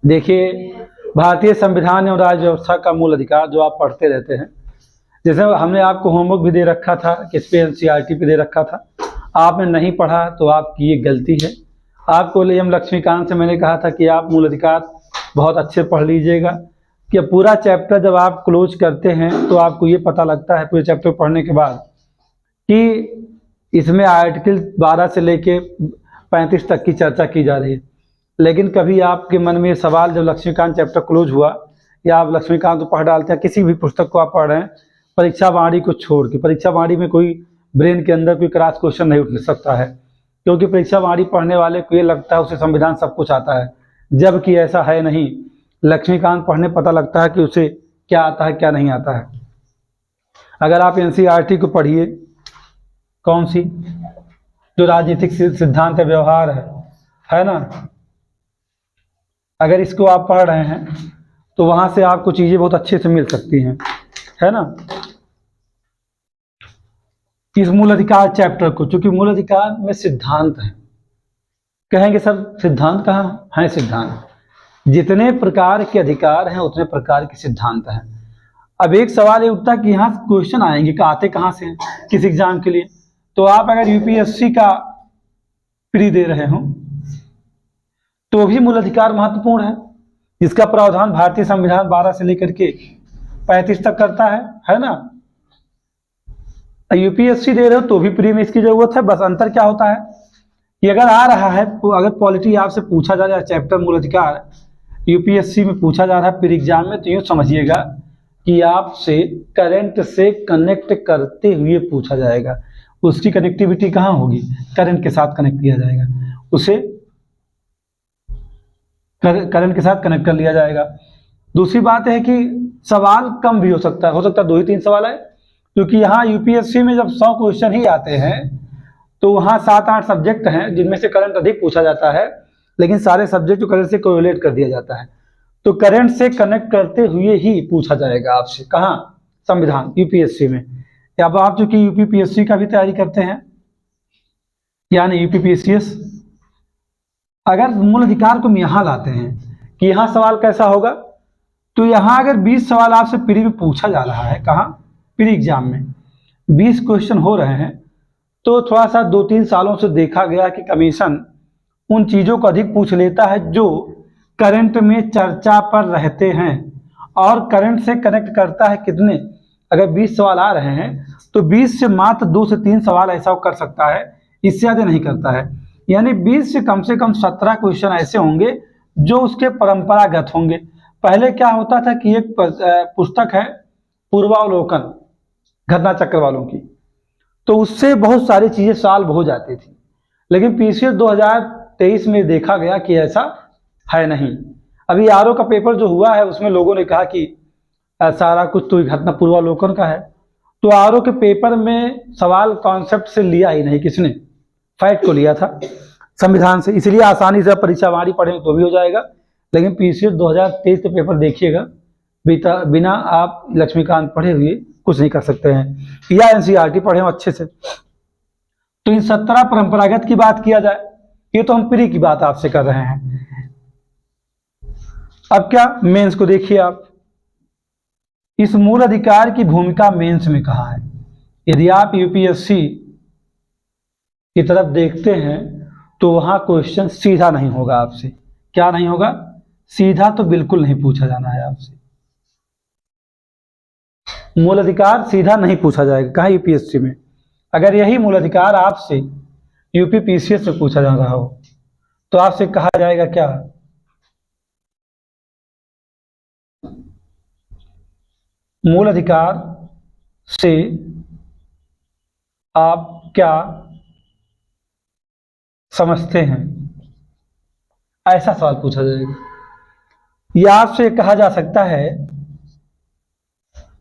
देखिए, भारतीय संविधान एवं राज्य व्यवस्था का मूल अधिकार जो आप पढ़ते रहते हैं, जैसे हमने आपको होमवर्क भी दे रखा था कि इस पे एनसीईआरटी पे दे रखा था, आपने नहीं पढ़ा तो आपकी ये गलती है। आपको एम लक्ष्मीकांत से मैंने कहा था कि आप मूल अधिकार बहुत अच्छे पढ़ लीजिएगा, कि पूरा चैप्टर जब आप क्लोज करते हैं तो आपको ये पता लगता है पूरे चैप्टर पढ़ने के बाद कि इसमें आर्टिकल 12 से लेके 35 तक की चर्चा की जा रही है। लेकिन कभी आपके मन में सवाल, जब लक्ष्मीकांत चैप्टर क्लोज हुआ या आप लक्ष्मीकांत को पढ़ डालते हैं, किसी भी पुस्तक को आप पढ़ रहे हैं, परीक्षा वाणी को छोड़ के, परीक्षा वाणी में कोई ब्रेन के अंदर कोई क्रॉस क्वेश्चन नहीं उठ सकता है, क्योंकि परीक्षा वाणी पढ़ने वाले को ये लगता है उसे संविधान सब कुछ आता है, जबकि ऐसा है नहीं। लक्ष्मीकांत पढ़ने पता लगता है कि उसे क्या आता है क्या नहीं आता है। अगर आप एनसीईआरटी को पढ़िए, कौन सी, जो राजनीतिक सिद्धांत व्यवहार है ना, अगर इसको आप पढ़ रहे हैं तो वहां से आपको चीजें बहुत अच्छे से मिल सकती हैं, है ना। इस मूल अधिकार चैप्टर को, चूंकि मूल अधिकार में सिद्धांत है, कहेंगे सर सिद्धांत कहाँ है? सिद्धांत, जितने प्रकार के अधिकार हैं उतने प्रकार के सिद्धांत हैं। अब एक सवाल ये उठता है कि यहाँ क्वेश्चन आएंगे कि आते कहाँ से हैं किस एग्जाम के लिए, तो आप अगर यूपीएससी का प्री दे रहे हो तो भी मूल अधिकार महत्वपूर्ण है, जिसका प्रावधान भारतीय संविधान 12 से लेकर के 35 तक करता है ना। यूपीएससी दे रहे हो तो भी प्री में इसकी जरूरत है। बस अंतर क्या होता है कि अगर आ रहा है, अगर पॉलिटी आपसे पूछा जा रहा है चैप्टर मूल अधिकार यूपीएससी में पूछा जा रहा है प्री एग्जाम में, तो यूँ समझिएगा कि आपसे करंट से कनेक्ट करते हुए पूछा जाएगा। उसकी कनेक्टिविटी कहाँ होगी? करंट के साथ कनेक्ट किया जाएगा, उसे करंट के साथ कनेक्ट कर लिया जाएगा। दूसरी बात है कि सवाल कम भी हो सकता है 2 ही 3 सवाल है, क्योंकि यहाँ यूपीएससी में जब 100 क्वेश्चन ही आते हैं तो वहाँ 7-8 सब्जेक्ट हैं जिनमें से करंट अधिक पूछा जाता है, लेकिन सारे सब्जेक्ट को करंट से कोरिलेट कर दिया जाता है। तो करंट से कनेक्ट करते हुए ही पूछा जाएगा आपसे, कहाँ? संविधान, यूपीएससी में। अब आप चूंकि यूपीपीएससी का भी तैयारी करते हैं, यानी यूपीपीसीएस, अगर मूल अधिकार को हम यहाँ लाते हैं कि यहाँ सवाल कैसा होगा, तो यहाँ अगर 20 सवाल आपसे प्री में पूछा जा रहा है, कहाँ? प्री एग्जाम में 20 क्वेश्चन हो रहे हैं, तो थोड़ा सा 2-3 सालों से देखा गया कि कमीशन उन चीज़ों को अधिक पूछ लेता है जो करंट में चर्चा पर रहते हैं, और करंट से कनेक्ट करता है कितने? अगर 20 सवाल आ रहे हैं तो 20 से मात्र 2 से 3 सवाल ऐसा कर सकता है, इससे ज़्यादा नहीं करता है। यानी 20 से कम 17 क्वेश्चन ऐसे होंगे जो उसके परंपरागत होंगे। पहले क्या होता था कि एक पुस्तक है पूर्वावलोकन घटना चक्र वालों की, तो उससे बहुत सारी चीज़ें सॉल्व हो जाती थी, लेकिन पीसीएस 2023 में देखा गया कि ऐसा है नहीं। अभी आरओ का पेपर जो हुआ है उसमें लोगों ने कहा कि सारा कुछ तो घटना पूर्वावलोकन का है, तो आरओ के पेपर में सवाल कॉन्सेप्ट से लिया ही नहीं, किसने? फैक्ट को लिया था संविधान से, इसलिए आसानी से परीक्षा वाणी पढ़ें तो भी हो जाएगा। लेकिन पीसीएस 2023 के पेपर देखिएगा, बिना आप लक्ष्मीकांत पढ़े हुए कुछ नहीं कर सकते हैं, या एनसीईआरटी पढ़े हो अच्छे से। तो इन 17 परंपरागत की बात किया जाए, ये तो हम प्री की बात आपसे कर रहे हैं। अब क्या मेंस को देखिए आप, इस मूल अधिकार की भूमिका मेंस में कहाँ है? यदि आप यूपीएससी की तरफ देखते हैं तो वहां क्वेश्चन सीधा नहीं होगा आपसे। क्या नहीं होगा? सीधा तो बिल्कुल नहीं पूछा जाना है आपसे, मूल अधिकार सीधा नहीं पूछा जाएगा कहाँ? यूपीएससी में। अगर यही मूल अधिकार आपसे यूपीपीसीएस से पूछा जा रहा हो तो आपसे कहा जाएगा क्या? मूल अधिकार से आप क्या समझते हैं, ऐसा सवाल पूछा जाएगा। या आपसे कहा जा सकता है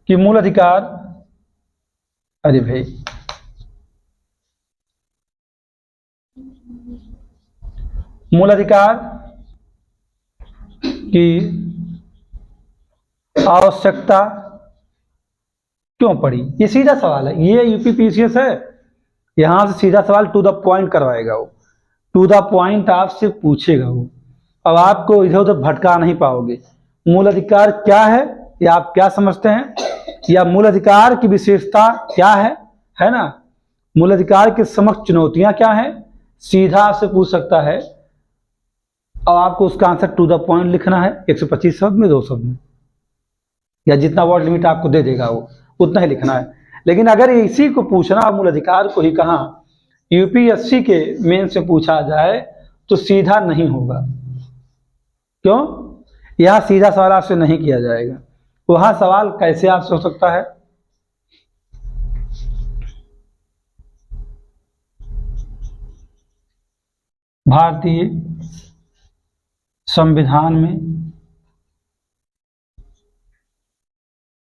कि मूल अधिकार, अरे भाई, मूल अधिकार की आवश्यकता क्यों पड़ी? ये सीधा सवाल है, ये यूपीपीसीएस है, यहां से सीधा सवाल टू द पॉइंट करवाएगा वो, टू द पॉइंट आपसे पूछेगा वो। अब आपको इधर उधर भटका नहीं पाओगे। मूल अधिकार क्या है, या आप क्या समझते हैं, या मूल अधिकार की विशेषता क्या है ना, मूल अधिकार के समक्ष चुनौतियां क्या है, सीधा आपसे पूछ सकता है। और आपको उसका आंसर टू द पॉइंट लिखना है, 125 शब्द में, 2 शब्द में, या जितना वर्ड लिमिट आपको दे देगा वो उतना ही लिखना है। लेकिन अगर इसी को पूछना, मूल अधिकार को ही कहाँ यूपीएससी के मेन से पूछा जाए तो सीधा नहीं होगा। क्यों? यह सीधा सवाल आपसे नहीं किया जाएगा। वहां सवाल कैसे आपसे हो सकता है, भारतीय संविधान में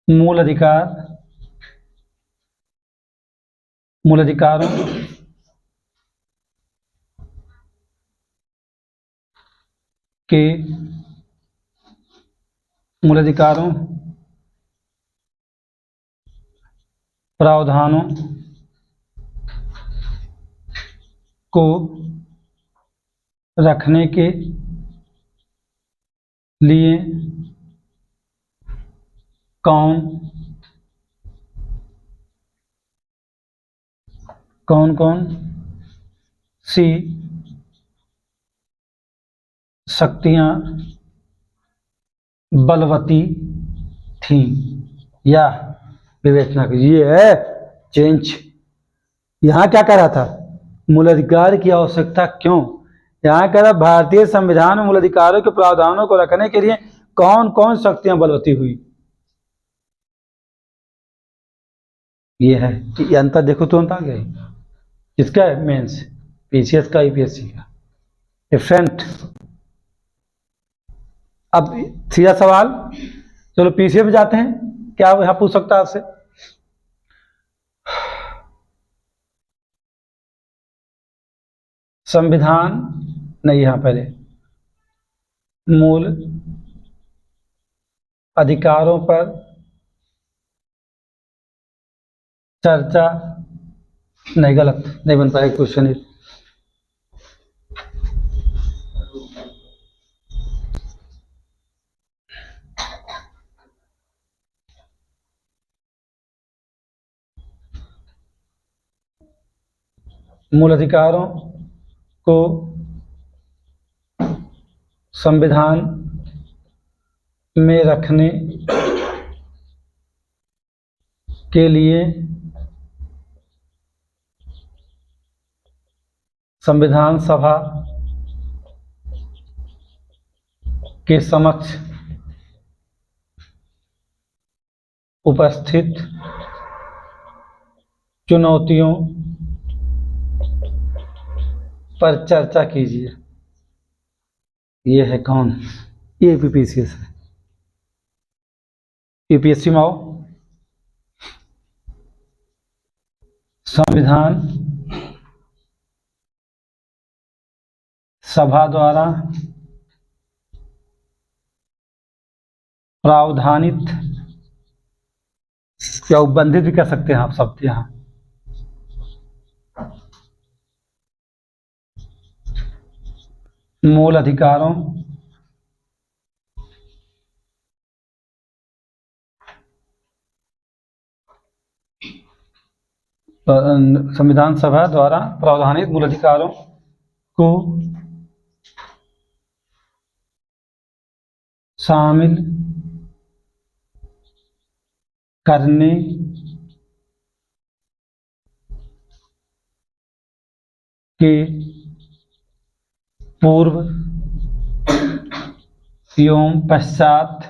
मूल अधिकारों के प्रावधानों को रखने के लिए कौन कौन सी शक्तियां बलवती थी, या विवेचना कीजिए। है चेंज। यहां क्या कह रहा था, मूल अधिकार की आवश्यकता क्यों, यहां कह रहा भारतीय संविधान में मूल अधिकारों के प्रावधानों को रखने के लिए कौन कौन शक्तियां बलवती हुई। ये है, ये अंतर देखो तुरंत आ गया। किसका है, मेंस, पीसीएस का, यूपीएससी का, डिफरेंट। अब सीधा सवाल, चलो पीसीएस में जाते हैं, क्या यहां पूछ सकता है आपसे, संविधान नहीं, यहां पहले मूल अधिकारों पर चर्चा, नहीं गलत, नहीं बन पाएगा क्वेश्चन। मूल अधिकारों को संविधान में रखने के लिए संविधान सभा के समक्ष उपस्थित चुनौतियों पर चर्चा कीजिए। ये है कौन, ये यूपीएससी है। यूपीएससी में आओ, संविधान सभा द्वारा प्रावधानित, या उपबंधित भी कर सकते हैं आप शब्द यहां, मूल अधिकारों संविधान सभा द्वारा प्रावधानित मूल अधिकारों को शामिल करने के पूर्व एवं पश्चात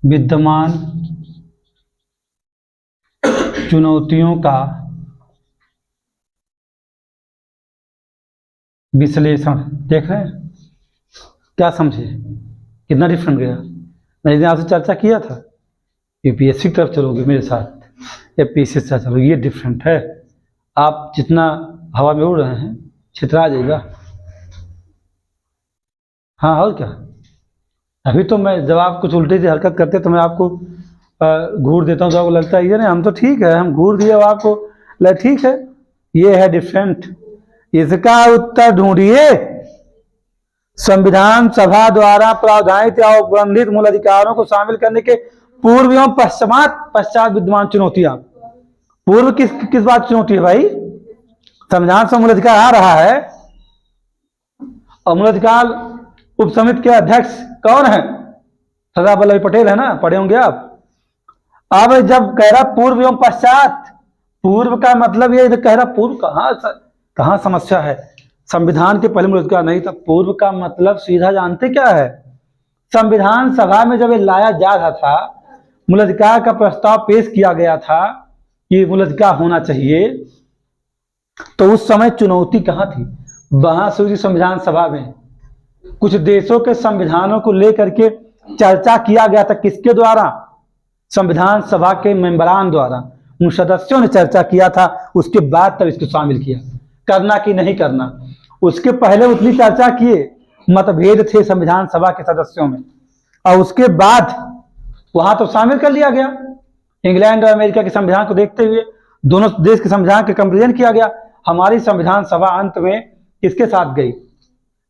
विद्यमान चुनौतियों का विश्लेषण। देख रहे हैं, क्या समझे, कितना डिफरेंट गया। मैंने इस दिन आपसे चर्चा किया था, यूपीएससी की तरफ चलोगे मेरे साथ या पीसीएस से चलोगे, ये डिफरेंट है। आप जितना हवा में उड़ रहे हैं, छितरा जाएगा। हाँ, और क्या। अभी तो मैं जब आप कुछ उल्टी सी हरकत करते तो मैं आपको घूर देता हूँ, तो आपको लगता है ये नहीं, हम तो ठीक है, हम घूर दिए, अब आपको ठीक है। ये है डिफरेंट। इसका उत्तर ढूंढिए। संविधान सभा द्वारा प्रावधानित या उपबंधित मूल अधिकारों को शामिल करने के पूर्व एवं पश्चात विद्यमान चुनौतियां। पूर्व किस बात की चुनौती है भाई? संविधान से मूल अधिकार आ रहा है और मूल अधिकार उप समिति के अध्यक्ष कौन है? सरदार वल्लभ भाई पटेल है ना, पढ़े होंगे आप। अब जब कह रहा पूर्व एवं पश्चात, पूर्व का मतलब ये कह रहा पूर्व कहां समस्या है? संविधान के पहले मूल अधिकार नहीं था। पूर्व का मतलब सीधा जानते क्या है? संविधान सभा में जब ये लाया जा रहा था, मूल अधिकार का प्रस्ताव पेश किया गया था कि मूल अधिकार होना चाहिए, तो उस समय चुनौती कहां थी? बहस हुई संविधान सभा में। कुछ देशों के संविधानों को लेकर के चर्चा किया गया था। किसके द्वारा? संविधान सभा के मेंबरान द्वारा। उन सदस्यों ने चर्चा किया था, उसके बाद तब इसको शामिल किया। करना कि नहीं करना, उसके पहले उतनी चर्चा किए, मतभेद थे संविधान सभा के सदस्यों में, और उसके बाद वहां तो शामिल कर लिया गया। इंग्लैंड और अमेरिका के संविधान को देखते हुए दोनों देश के संविधान के कंपेरिजन किया गया। हमारी संविधान सभा अंत में किसके साथ गई?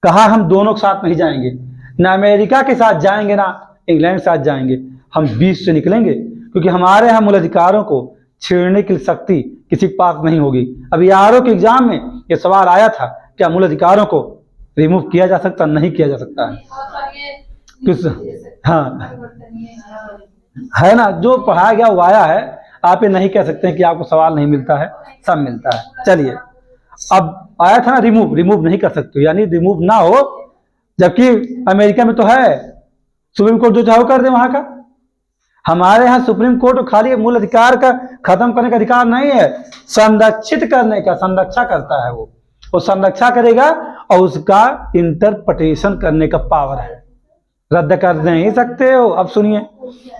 कहा हम दोनों के साथ नहीं जाएंगे, ना अमेरिका के साथ जाएंगे ना इंग्लैंड के साथ जाएंगे, हम बीच से निकलेंगे, क्योंकि हमारे यहाँ मूल अधिकारों को छेड़ने की शक्ति किसी के पास नहीं होगी। अभी आरओ के एग्जाम में यह सवाल आया था, क्या मूल अधिकारों को रिमूव किया जा सकता? नहीं किया जा सकता है। किस हाँ है ना, जो पढ़ाया गया वो आया है। आप ये नहीं कह सकते कि आपको सवाल नहीं मिलता है, सब मिलता है। चलिए, अब आया था ना रिमूव नहीं कर सकते, यानी रिमूव ना हो, जबकि अमेरिका में तो है सुप्रीम कोर्ट जो चाहो कर दे वहां का। हमारे यहाँ सुप्रीम कोर्ट खाली मूल अधिकार का खत्म करने का अधिकार नहीं है, संरक्षित करने का, संरक्षा करता है वो संरक्षा करेगा और उसका इंटरप्रिटेशन करने का पावर है। रद्द कर नहीं सकते हो। अब सुनिए,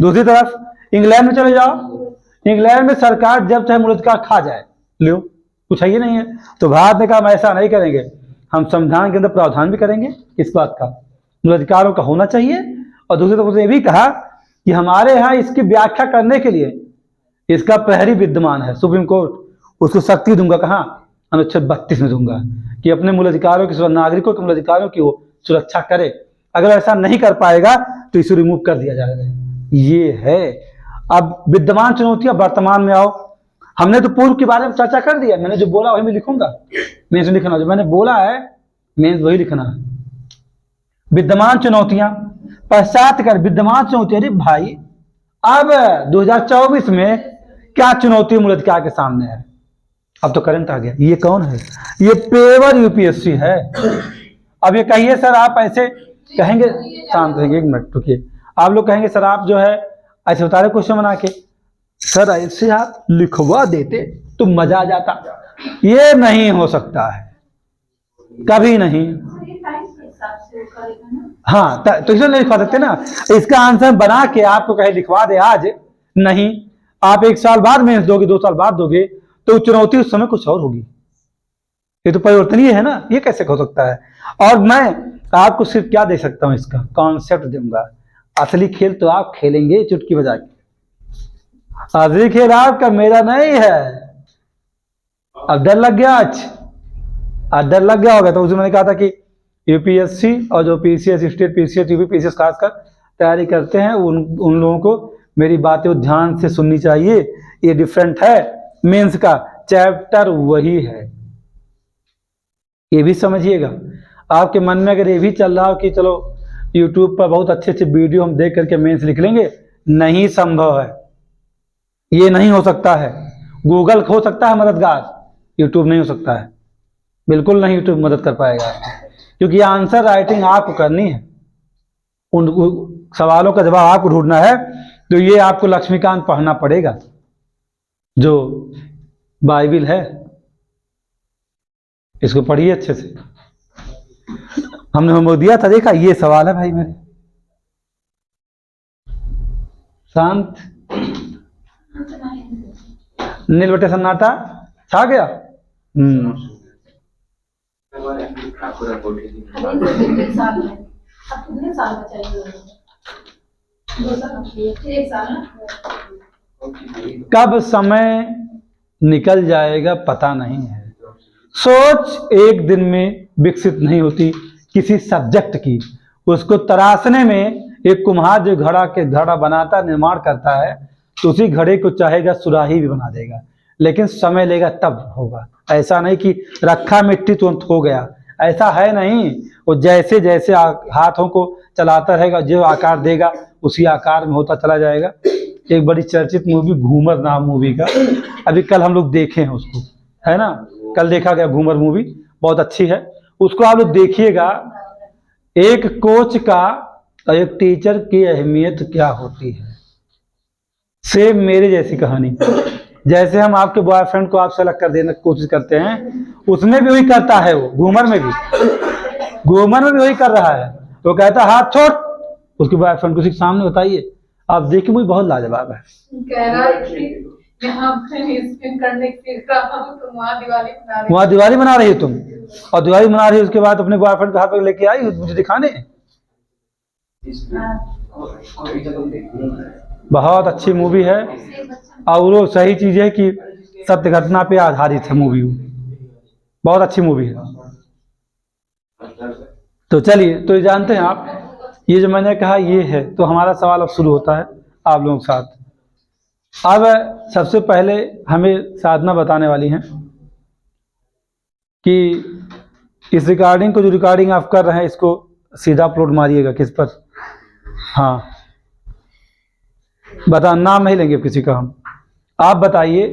दूसरी तरफ इंग्लैंड में चले जाओ, इंग्लैंड में सरकार जब चाहे मूल अधिकार खा जाए, लो कुछ है ही नहीं है। तो भारत ने कहा हम ऐसा नहीं करेंगे, हम संविधान के अंदर प्रावधान भी करेंगे इस बात का, मूल अधिकारों का होना चाहिए। और दूसरी तरफ ये भी कहा कि हमारे यहाँ इसकी व्याख्या करने के लिए इसका प्रहरी विद्यमान है सुप्रीम कोर्ट, उसको शक्ति दूंगा। कहाँ? अनुच्छेद 32 में दूंगा कि अपने मूल अधिकारों की, नागरिकों के मूल अधिकारों की वो सुरक्षा करे। अगर ऐसा नहीं कर पाएगा तो इसे रिमूव कर दिया जाएगा। ये है। अब विद्यमान चुनौतियां वर्तमान में आओ। हमने तो पूर्व के बारे में चर्चा कर दिया, मैंने जो बोला वही मैं लिखूंगा, मैं से लिखना जो मैंने बोला है मैं वही लिखना है। विद्यमान चुनौतियां, पश्चात कर विद्यमान चुनौतियां। अरे भाई, अब 2024 में क्या चुनौती मूल अधिकार के सामने है? अब तो करंट आ गया। ये कौन है? ये पेवर यूपीएससी है। अब ये कहिए सर आप ऐसे कहेंगे, शांत रहेंगे एक मिनट रुकिए। आप लोग कहेंगे सर आप जो है ऐसे बता रहे क्वेश्चन बना के, सर ऐसे आप लिखवा देते तो मजा आ जाता। ये नहीं हो सकता है, कभी नहीं। हाँ तो इसे नहीं लिखवा सकते ना। इसका आंसर बना के आपको कहे लिखवा दे आज, नहीं। आप 1 साल बाद मेंस दोगे, 2 साल बाद दोगे, तो चुनौती उस समय कुछ और होगी। ये तो परिवर्तनीय है ना, ये कैसे हो सकता है? और मैं आपको सिर्फ क्या दे सकता हूं, इसका कॉन्सेप्ट दूंगा। असली खेल तो आप खेलेंगे चुटकी बजा के, असली खेल आपका, मेरा नहीं है। अब डर लग गया, आज डर लग गया होगा। तो उसमें मैंने कहा था कि यूपीएससी और जो PCS, state PCS, UP PCS खासकर तैयारी करते हैं, उन लोगों को मेरी बातें ध्यान से सुननी चाहिए। ये डिफरेंट है, मेंस का चैप्टर वही है, ये भी समझिएगा। आपके मन में अगर ये भी चल रहा हो कि चलो यूट्यूब पर बहुत अच्छे अच्छे वीडियो हम देख करके मेंस लिख लेंगे, नहीं संभव है, ये नहीं हो सकता है। गूगल हो सकता है मददगार, यूट्यूब नहीं हो सकता है, बिल्कुल नहीं यूट्यूब मदद कर पाएगा, क्योंकि आंसर राइटिंग आपको करनी है, उन सवालों का जवाब आपको ढूंढना है। तो ये आपको लक्ष्मीकांत पढ़ना पड़ेगा, जो बाइबिल है, इसको पढ़िए अच्छे से। हमने होमवर्क दिया था, देखा, ये सवाल है भाई मेरे। शांत, नील बटे सन्नाटा छा गया। कब समय निकल जाएगा पता नहीं है। सोच एक दिन में विकसित नहीं होती, किसी सब्जेक्ट की, उसको तराशने में एक कुम्हार जो घड़ा बनाता, निर्माण करता है, तो उसी घड़े को चाहेगा सुराही भी बना देगा, लेकिन समय लेगा तब होगा। ऐसा नहीं कि रखा मिट्टी तुरंत हो गया, ऐसा है नहीं। वो जैसे जैसे हाथों को चलाता रहेगा, जो आकार देगा उसी आकार में होता चला जाएगा। एक बड़ी चर्चित मूवी घूमर नाम मूवी का, अभी कल हम लोग देखे हैं उसको, है ना, कल देखा गया घूमर मूवी, बहुत अच्छी है, उसको आप लोग देखिएगा। एक कोच का और एक टीचर की अहमियत क्या होती है। सेम मेरे जैसी कहानी, जैसे हम आपके बॉयफ्रेंड को आपसे अलग कर देने की कोशिश करते हैं, उसमें भी वही करता है, वो घूमर में भी वही कर रहा है। तो कहता है हाथ छोड़, उसके बॉयफ्रेंड को सामने, बताइए आप देखिए, मुझे बहुत लाजवाब है। कह रहा है कि यहाँ करने के तुम वहाँ दिवाली मना रही हो तुम, और दिवाली मना रही है उसके बाद अपने बॉयफ्रेंड का हाथ पकड़ लेके आई मुझे दिखाने। बहुत अच्छी मूवी है, और वो सही चीज है कि सत्य घटना पे आधारित है मूवी, बहुत अच्छी मूवी है। तो चलिए, तो ये जानते हैं आप, ये जो मैंने कहा ये है, तो हमारा सवाल अब शुरू होता है आप लोगों के साथ। अब सबसे पहले हमें साधना बताने वाली हैं कि इस रिकॉर्डिंग को, जो रिकॉर्डिंग आप कर रहे हैं, इसको सीधा अपलोड मारिएगा किस पर। हाँ, बता, नाम नहीं लेंगे किसी का हम। आप बताइए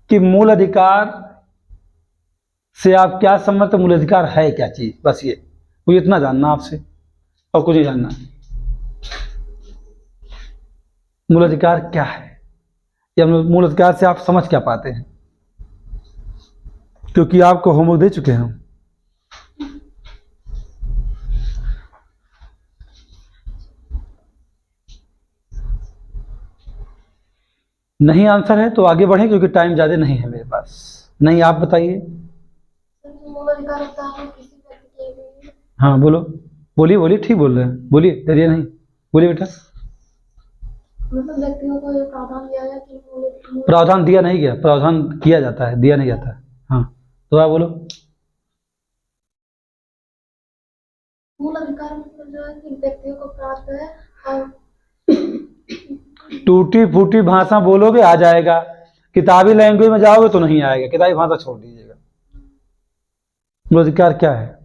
कि मूल अधिकार से आप क्या समझते, मूल अधिकार है क्या चीज, बस ये मुझे इतना जानना आपसे, और कुछ नहीं जानना। मूल अधिकार क्या है, या मूल अधिकार से आप समझ क्या पाते हैं, क्योंकि आपको होमवर्क दे चुके हैं हम। नहीं आंसर है तो आगे बढ़े, क्योंकि टाइम ज्यादा नहीं है मेरे पास। नहीं, आप बताइए। मूल अधिकार होता है किसी व्यक्ति के लिए। हाँ बोलो, बोलिए बोलिए, ठीक बोल रहे हैं, बोलिए, डरिए नहीं, बोलिए बेटा। मतलब व्यक्तियों को ये प्रावधान दिया गया कि प्रावधान दिया नहीं गया, प्रावधान किया जाता है, दिया नहीं जाता है। हाँ, तो आप बोलो। मूल अधिकार मतलब जो है कि व्यक्तियों को प्राप्त है, और टूटी फूटी भाषा बोलोगे आ जाएगा, किताबी लैंग्वेज में जाओगे तो नहीं आएगा, किताबी भाषा छोड़ दीजिएगा। मूल अधिकार क्या है?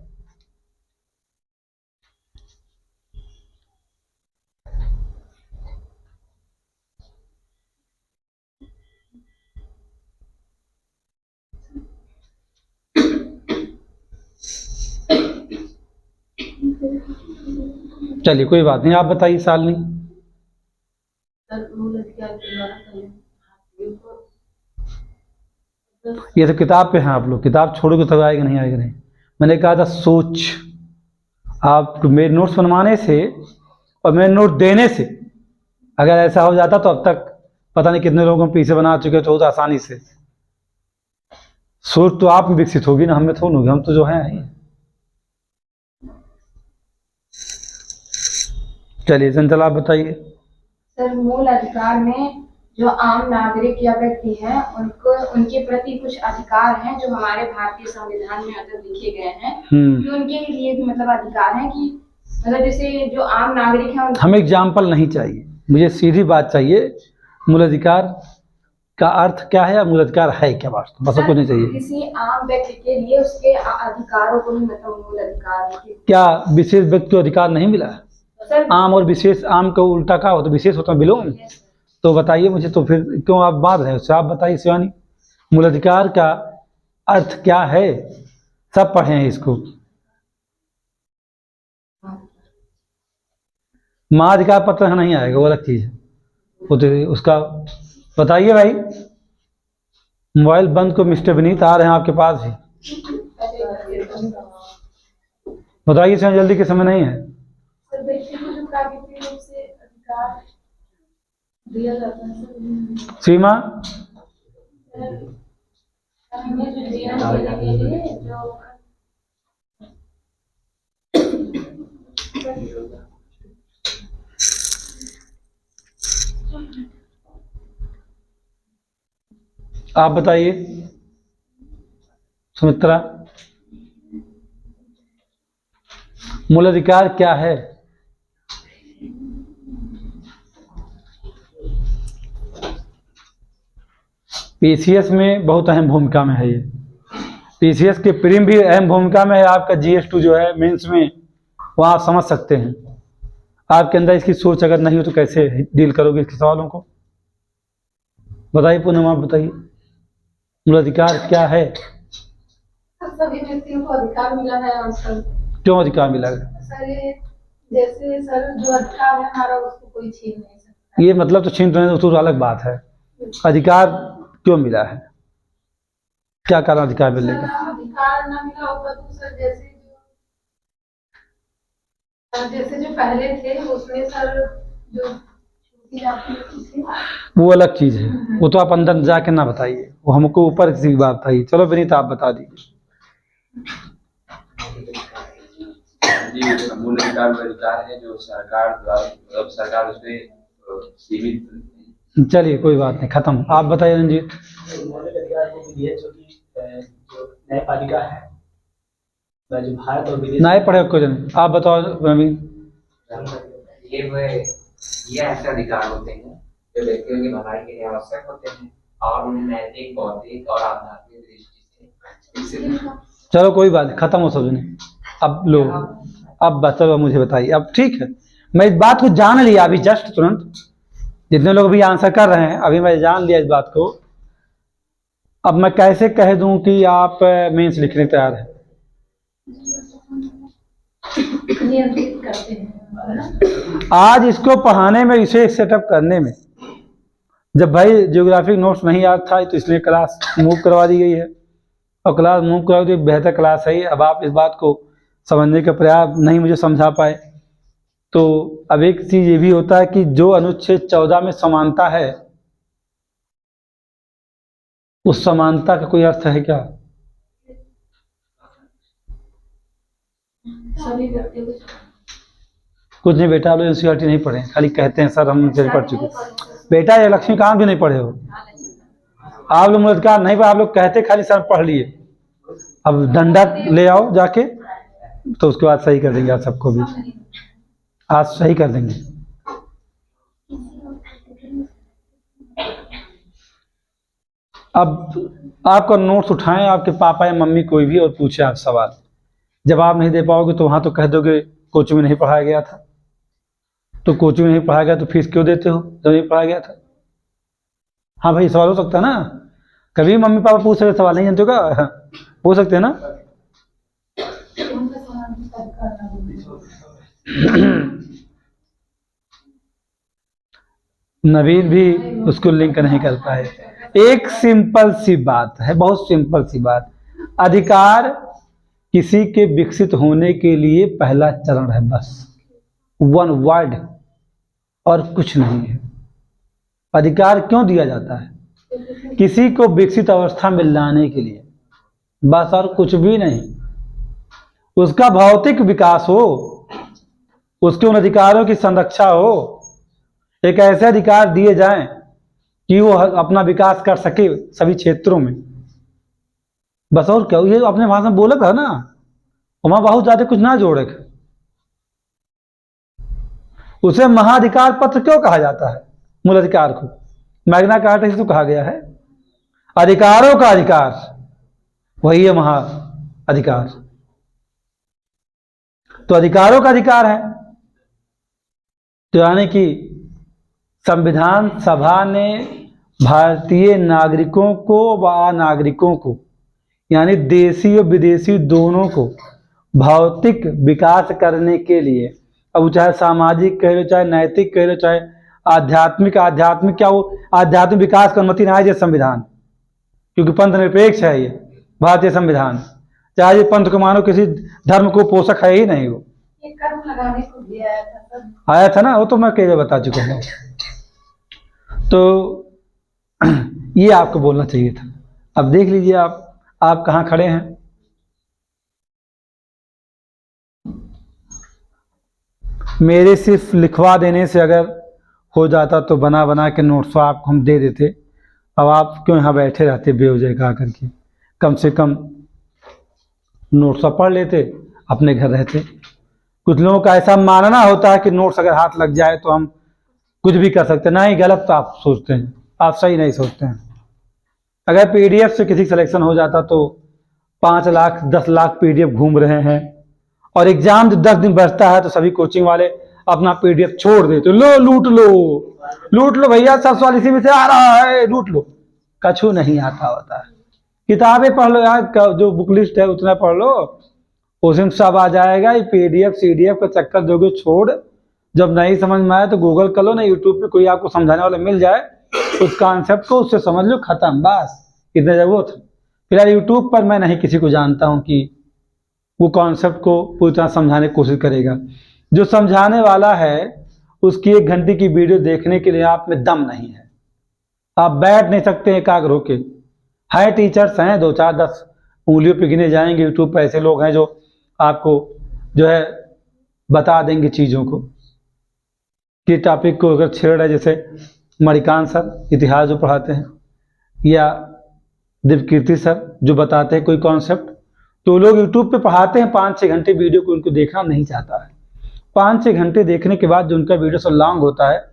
चलिए कोई बात नहीं, आप बताइए शालिनी। मूल अधिकार के द्वारा ये तो किताब पे हैं आप लोग, किताब छोड़ोगे तब आएगा, नहीं आएगा नहीं। मैंने कहा था सोच, आप मेरे नोट्स बनवाने से और मेरे नोट देने से अगर ऐसा हो जाता तो अब तक पता नहीं कितने लोगों को पीछे बना चुके, तो आसानी से। सोच तो आप में विकसित होगी ना, हमें थोड़ी होगी, हम तो जो है। चलिए चंचल आप बताइए। सर, मूल अधिकार में जो आम नागरिक या व्यक्ति हैं, उनको उनके प्रति कुछ अधिकार हैं जो हमारे भारतीय संविधान में मतलब लिखे गए हैं, कि उनके लिए भी मतलब अधिकार है कि मतलब जैसे जो आम नागरिक हैं, हमें एग्जाम्पल नहीं चाहिए, मुझे सीधी बात चाहिए। मूल अधिकार का अर्थ क्या है, या मूल अधिकार है क्या, बस कुछ नहीं चाहिए। किसी आम व्यक्ति के लिए उसके अधिकारों को भी मतलब मूल अधिकार। क्या विशेष व्यक्ति को अधिकार नहीं मिला? आम और विशेष, आम का उल्टा का होता, विशेष होता बिलोंग। तो बताइए मुझे, तो फिर क्यों आप बात रहे उससे, आप बताइए शिवानी, मूल अधिकार का अर्थ क्या है? सब पढ़े हैं इसको। महाधिकार पत्र नहीं आएगा, वो अलग चीज है, वो तो उसका बताइए भाई। मोबाइल बंद को मिस्टर विनीत आ रहे हैं आपके पास ही, बताइए सर, जल्दी के समय नहीं है। सीमा, आप बताइए। सुमित्रा, मूल अधिकार क्या है? पीसीएस में बहुत अहम भूमिका में है ये। पीसीएस के प्रीम भी अहम भूमिका में है। आपका जीएस2 जो है मेंस में, वहाँ आप समझ सकते हैं। आपके अंदर इसकी सोच अगर नहीं हो तो कैसे डील करोगे इसके सवालों को? बताइए पूनम, आप बताइए मूल अधिकार क्या है? सभी व्यक्तियों को अधिकार मिला है और सर क्यों अधिकार मिला है? सर ये जैसे सर जो अधिकार है हमारा उसको कोई छीन नहीं सकता। ये मतलब तो छीन रहे तो अलग बात है। अधिकार क्यों मिला है? क्या कारण अधिकार मिलने का? अधिकार ना मिला होगा तो सर जैसे जो पहले थे उसमें सर जो छूटी जाती थी वो अलग चीज है, वो तो आप अंदर जाके ना बताइए, वो हमको ऊपर की बात बताइए। चलो विनीता आप बता दीजिए। जी, मूल अधिकार वो अधिकार है जो सरकार द्वारा, अब सरकार उसमें सीमित। चलिए कोई बात नहीं, खत्म। आप बताइए रंजीत। मौलिक अधिकार वो विधि है जो न्यायपालिका है, जो भारत और विदेश नए पढ़े क्वेश्चन आप बताओ रवि। ये ऐसे अधिकार होते हैं जो व्यक्तियों की भलाई के लिए आवश्यक होते हैं और उन्हें नैतिक, बौद्धिक और आध्यात्मिक दृष्टि से चलो कोई बात नहीं, खत्म हो समझने। अब लो, अब चलो मुझे बताइए। अब ठीक है, मैं इस बात को जान लिया अभी जस्ट तुरंत। जितने लोग अभी आंसर कर रहे हैं अभी मैं जान लिया इस बात को। अब मैं कैसे कह दूं कि आप मेंस लिखने तैयार हैं? नियंत्रित करते हैं। आज इसको पढ़ाने में, इसे सेटअप करने में, जब भाई ज्योग्राफिक नोट्स नहीं याद था तो इसलिए क्लास मूव करवा दी गई है, और क्लास मूव करवा दी बेहतर क्लास है। अब आप इस बात को समझने का प्रयास नहीं मुझे समझा पाए तो अब एक चीज ये भी होता है कि जो अनुच्छेद 14 में समानता है, उस समानता का कोई अर्थ है क्या? सभी व्यक्तियों को कुछ नहीं बेटा, आप लोग एनसीईआरटी नहीं पढ़े, खाली कहते हैं सर हम एनसीईआरटी पढ़ चुके। बेटा ये लक्ष्मीकांत भी नहीं पढ़े हो आप लोग, मूल अधिकार नहीं पढ़े, आप लोग कहते खाली सर पढ़ लिए। अब डंडा ले आओ जाके, तो उसके बाद सही कर देंगे आप सबको भी, आज सही कर देंगे। अब आपका नोट्स उठाएं आपके पापा या मम्मी कोई भी और पूछे आप सवाल, जवाब नहीं दे पाओगे तो वहां तो कह दोगे कोचिंग में नहीं पढ़ाया गया था। तो कोचिंग में नहीं पढ़ाया गया तो फीस क्यों देते हो जब नहीं पढ़ाया गया था? हाँ भाई सवाल हो सकता है ना, कभी मम्मी पापा पूछ सकते सवाल, नहीं जानते हो क्या? पूछ सकते हैं ना। नवीन भी उसको लिंक नहीं कर पाए। एक सिंपल सी बात है, बहुत सिंपल सी बात। अधिकार किसी के विकसित होने के लिए पहला चरण है, बस वन वर्ड और कुछ नहीं है। अधिकार क्यों दिया जाता है? किसी को विकसित अवस्था में लाने के लिए, बस, और कुछ भी नहीं। उसका भौतिक विकास हो, उसके उन अधिकारों की संरक्षा हो, एक ऐसे अधिकार दिए जाएं कि वो अपना विकास कर सके सभी क्षेत्रों में, बस। और क्या, ये अपने भाषा में बोले है ना, वहां बहुत ज्यादा कुछ ना जोड़े। उसे महाधिकार पत्र क्यों कहा जाता है? मूल अधिकार को मैग्ना कार्टा से तो कहा गया है अधिकारों का अधिकार, वही है महा अधिकार। तो अधिकारों का अधिकार है, तो यानी कि संविधान सभा ने भारतीय नागरिकों को व अनागरिकों को, यानी देशी और विदेशी दोनों को भौतिक विकास करने के लिए, अब चाहे सामाजिक कह लो, चाहे नैतिक कह लो, चाहे आध्यात्मिक क्या, वो आध्यात्मिक विकास की अनुमति ना है ये संविधान, क्योंकि पंथ निरपेक्ष है ये भारतीय संविधान। चाहे ये पंथ को मानो किसी धर्म को पोषक है ही नहीं, वो ये कर्म लगाने को भी आया था सर। आया था ना, वो तो मैं कई बार बता चुका हूँ। तो ये आपको बोलना चाहिए था। अब देख लीजिए आप कहाँ खड़े हैं। मेरे सिर्फ लिखवा देने से अगर हो जाता तो बना बना के नोट्स आपको हम दे देते। अब आप क्यों यहाँ बैठे रहते बेवजह कहा करके, कम से कम नोट्स पढ़ लेते, अपने घर रहते। कुछ लोगों का ऐसा मानना होता है कि नोट्स अगर हाथ लग जाए तो हम कुछ भी कर सकते हैं। नहीं, गलत तो आप सोचते हैं, आप सही नहीं सोचते हैं। अगर पीडीएफ से किसी सिलेक्शन हो जाता तो 5 लाख 10 लाख पीडीएफ घूम रहे हैं, और एग्जाम जो 10 दिन बचता है तो सभी कोचिंग वाले अपना पीडीएफ छोड़ देते, लो लूट लो, लूट लो भैया, सब सवाल इसी में से आ रहा है, लूट लो। कछु नहीं आता होता है। किताबें पढ़ लो यार, जो बुक लिस्ट है उतना पढ़ लो, उसमें सब आ जाएगा। ये पीडीएफ सीडीएफ का चक्कर दोगे छोड़, जब नहीं समझ में आए तो गूगल कर लो ना, यूट्यूब पे कोई आपको समझाने वाला मिल जाए, उस कॉन्सेप्ट को उससे समझ लो, खत्म, बस इतना जरूरत है। फिलहाल यूट्यूब पर मैं नहीं किसी को जानता हूँ कि वो कॉन्सेप्ट को पूरी तरह समझाने की कोशिश करेगा। जो समझाने वाला है उसकी 1 घंटे की वीडियो देखने के लिए आप में दम नहीं है, आप बैठ नहीं सकते एकाग्र होके। है टीचर्स हैं 2 4 10 उंगलियों पे गिने जाएंगे यूट्यूब पर, ऐसे लोग हैं जो आपको जो है बता देंगे चीज़ों को कि टॉपिक को अगर छेड़ है, जैसे मणिकांत सर इतिहास जो पढ़ाते हैं, या दिवकीर्ति सर जो बताते हैं कोई कॉन्सेप्ट, तो लोग यूट्यूब पे पढ़ाते हैं 5-6 घंटे वीडियो को, उनको देखना नहीं चाहता है। 5-6 घंटे देखने के बाद जो उनका वीडियो सब लॉन्ग होता है,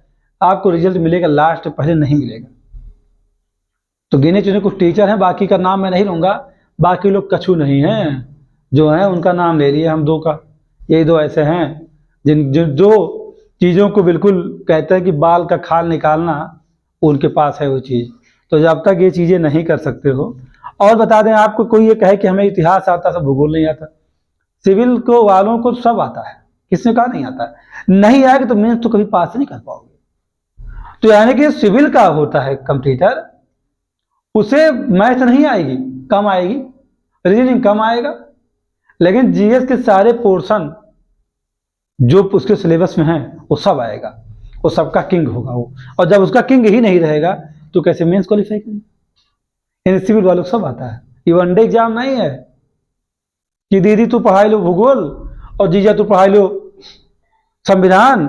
आपको रिजल्ट मिलेगा लास्ट, पहले नहीं मिलेगा। तो गिने चुने कुछ टीचर हैं, बाकी का नाम मैं नहीं लूँगा, बाकी लोग कछु नहीं हैं, जो हैं उनका नाम ले लिए हम 2 का, यही 2 ऐसे हैं जो चीज़ों को बिल्कुल कहते हैं कि बाल का खाल निकालना उनके पास है वो चीज़। तो जब तक ये चीज़ें नहीं कर सकते हो, और बता दें आपको, कोई ये कहे कि हमें इतिहास आता सब भूगोल नहीं आता, सिविल को वालों को सब आता है, किसने कहा नहीं आता है? नहीं आएगा तो मेंस तो कभी पास नहीं कर पाओगे। तो यानी कि सिविल का होता है कंप्यूटर, उसे मैथ नहीं आएगी, कम आएगी, रीजनिंग कम आएगा, लेकिन जीएस के सारे पोर्शन जो उसके सिलेबस में हैं वो सब आएगा, वो सबका किंग होगा वो। और जब उसका किंग ही नहीं रहेगा तो कैसे मेंस क्वालिफाई करेंगे? इन सिविल वालों को सब आता है। ये वनडे एग्जाम नहीं है कि दीदी तू पढ़ाई लो भूगोल और जीजा तू पढ़ाई लो संविधान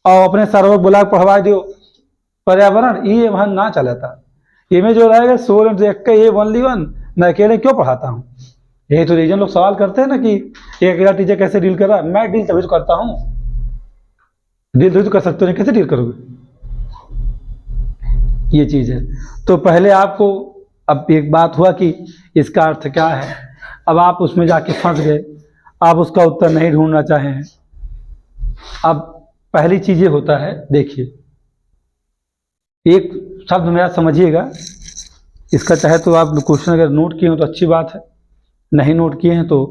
और अपने सर्वक बुला पढ़वा दो पर्यावरण, ये वहां ना चला था। ये में जो रहेगा 16 देख के ये 1 मैं अकेले क्यों पढ़ाता हूँ? यही तो रीजन लोग सवाल करते हैं ना कि एक अकेला टीचर कैसे डील कर रहा है। मैं डील तभी तो करता हूँ, डील तभी तो कर सकते हो, कैसे डील करोगे? ये चीज़ है। तो पहले आपको, अब एक बात हुआ कि इसका अर्थ क्या है, अब आप उसमें जाके फंस गए, आप उसका उत्तर नहीं ढूंढना चाहें। अब पहली चीज़ ये होता है, देखिए एक शब्द मेरा समझिएगा, इसका चाहे तो आप क्वेश्चन अगर नोट किए हो तो अच्छी बात है, नहीं नोट किए हैं तो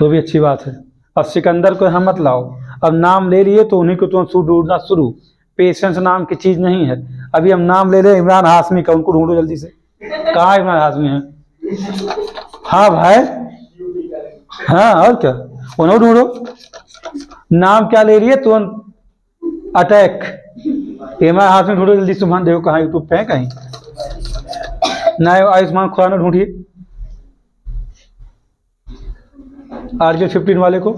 भी अच्छी बात है। अब सिकंदर को हम मत लाओ, अब नाम ले लिए तो उन्हीं को तुम ढूंढना शुरू। पेशेंस नाम की चीज़ नहीं है। अभी हम नाम ले ले इमरान हाशमी का, उनको ढूंढो जल्दी से, कहाँ इमरान हाशमी है? हाँ भाई, हाँ और क्या, उन्होंने ढूंढो। नाम क्या ले रही है तुरंत अटैक, इमरान हाशमी ढूंढो जल्दी। सुभान देखो कहाँ यूट्यूब पे है कहीं, नए आयुष्मान खुराना ढूंढिए, आरजे 15 वाले को।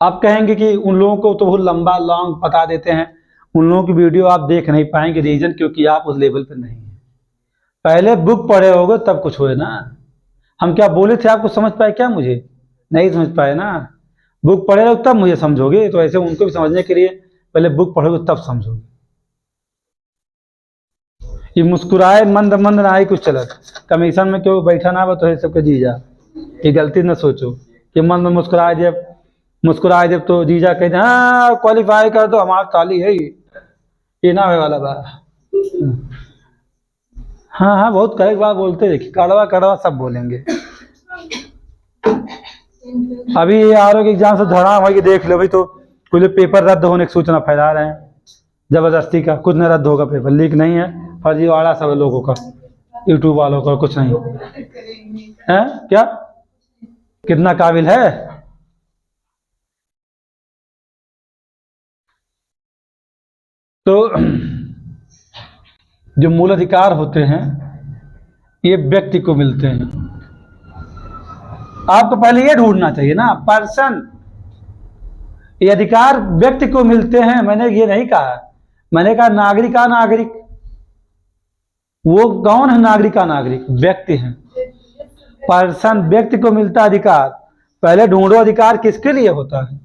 आप कहेंगे कि उन लोगों को तो बहुत लंबा लॉन्ग बता देते हैं, उन लोगों की वीडियो आप देख नहीं पाएंगे, रीजन क्योंकि आप उस लेवल पर नहीं हैं। पहले बुक पढ़े होगे तब कुछ होए ना। हम क्या बोले थे आपको समझ पाए क्या? मुझे नहीं समझ पाए ना। बुक पढ़े रहो तब मुझे समझोगे, तो ऐसे उनको भी समझने के लिए पहले बुक पढ़ोगे तब समझोगे। ये मुस्कुराए मंद मंद ना ही कुछ चलत, कमीशन में क्यों बैठा ना तो सबके जीजा, ये गलती न सोचो कि मंद मुस्कुराए जब तो जीजा कहते हाँ क्वालिफाई कर दो हमारा ताली है, ये ना होने वाला बा। हाँ हाँ बहुत करेक्ट बात बोलते, देखिए कड़वा कड़वा सब बोलेंगे। अभी आर के एग्जाम से धड़ाम हो कि देख लो भाई, तो कुछ पेपर रद्द होने की सूचना फैला रहे हैं जबरदस्ती का। कुछ नहीं रद्द होगा, पेपर लीक नहीं है, फर्जीवाड़ा सब लोगों का, यूट्यूब वालों का, कुछ नहीं है। क्या कितना काबिल है? तो जो मूल अधिकार होते हैं ये व्यक्ति को मिलते हैं। आपको पहले ये ढूंढना चाहिए ना, पर्सन, ये अधिकार व्यक्ति को मिलते हैं। मैंने ये नहीं कहा, मैंने कहा नागरिक वो कौन है? नागरिक का नागरिक व्यक्ति है, पर्सन, व्यक्ति को मिलता अधिकार। पहले ढूंढो अधिकार किसके लिए होता है?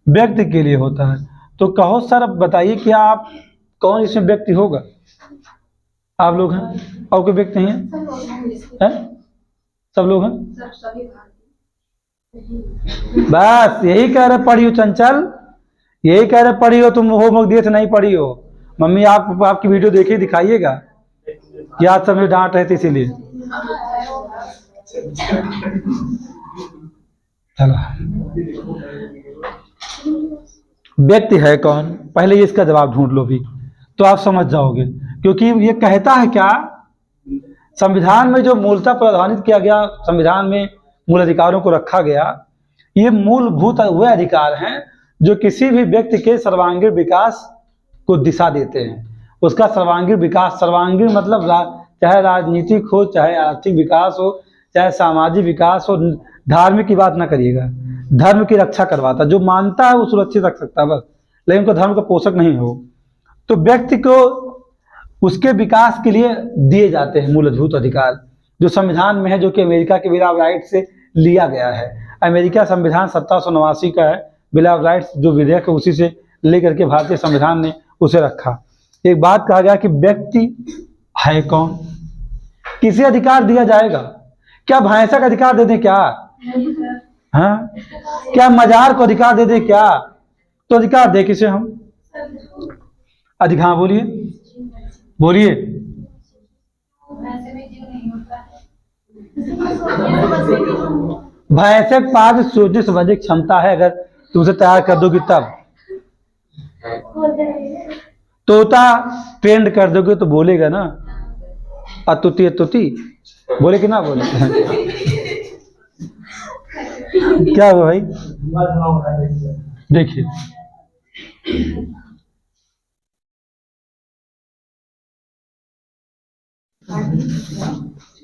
व्यक्ति के लिए होता है। तो कहो सर, अब बताइए कि आप कौन इसमें व्यक्ति होगा? आप लोग हैं और कोई व्यक्ति हैं? सब लोग हैं। बस यही कह रहे पढ़ी हो चंचल, यही कह रहे पढ़ी हो, तुम होमवर्क दिए थे नहीं पढ़ी हो। मम्मी आपकी वीडियो देखिए, दिखाइएगा कि आज सब डांट रहे थे इसीलिए। चलो, व्यक्ति है कौन, पहले ये इसका जवाब ढूंढ लो भी, तो आप समझ जाओगे। क्योंकि ये कहता है क्या, संविधान में जो मूलतः प्रावधानित किया गया, संविधान में मूल अधिकारों को रखा गया, ये मूलभूत वे अधिकार हैं जो किसी भी व्यक्ति के सर्वांगीण विकास को दिशा देते हैं। उसका सर्वांगीण विकास, सर्वांगीण मतलब चाहे राजनीतिक हो, चाहे आर्थिक विकास हो, चाहे सामाजिक विकास हो, धार्मिक की बात ना करिएगा, धर्म की रक्षा करवाता, जो मानता है वो सुरक्षित रख सकता है बस, लेकिन उनको धर्म का पोषक नहीं हो। तो व्यक्ति को उसके विकास के लिए दिए जाते हैं मूलभूत अधिकार, जो संविधान में है, जो कि अमेरिका के बिल ऑफ राइट्स से लिया गया है। अमेरिका संविधान 1789 का है, बिल ऑफ राइट्स जो विधेयक है उसी से लेकर के भारतीय संविधान ने उसे रखा। एक बात कहा गया कि व्यक्ति है कौन, किसे अधिकार दिया जाएगा? क्या भैंसा का अधिकार दे दें क्या? हाँ, क्या मजार को अधिकार दे दें क्या? तो अधिकार दे किसे हम? अधिकार बोलिए, बोलिए। भैंसे के पास सोचने समझने की क्षमता है, अगर तुमसे तैयार कर दोगी तब। तोता ट्रेंड कर दोगे तो बोलेगा ना, अतुति अतुति बोले कि ना बोले? क्या हुआ भाई? देखिए,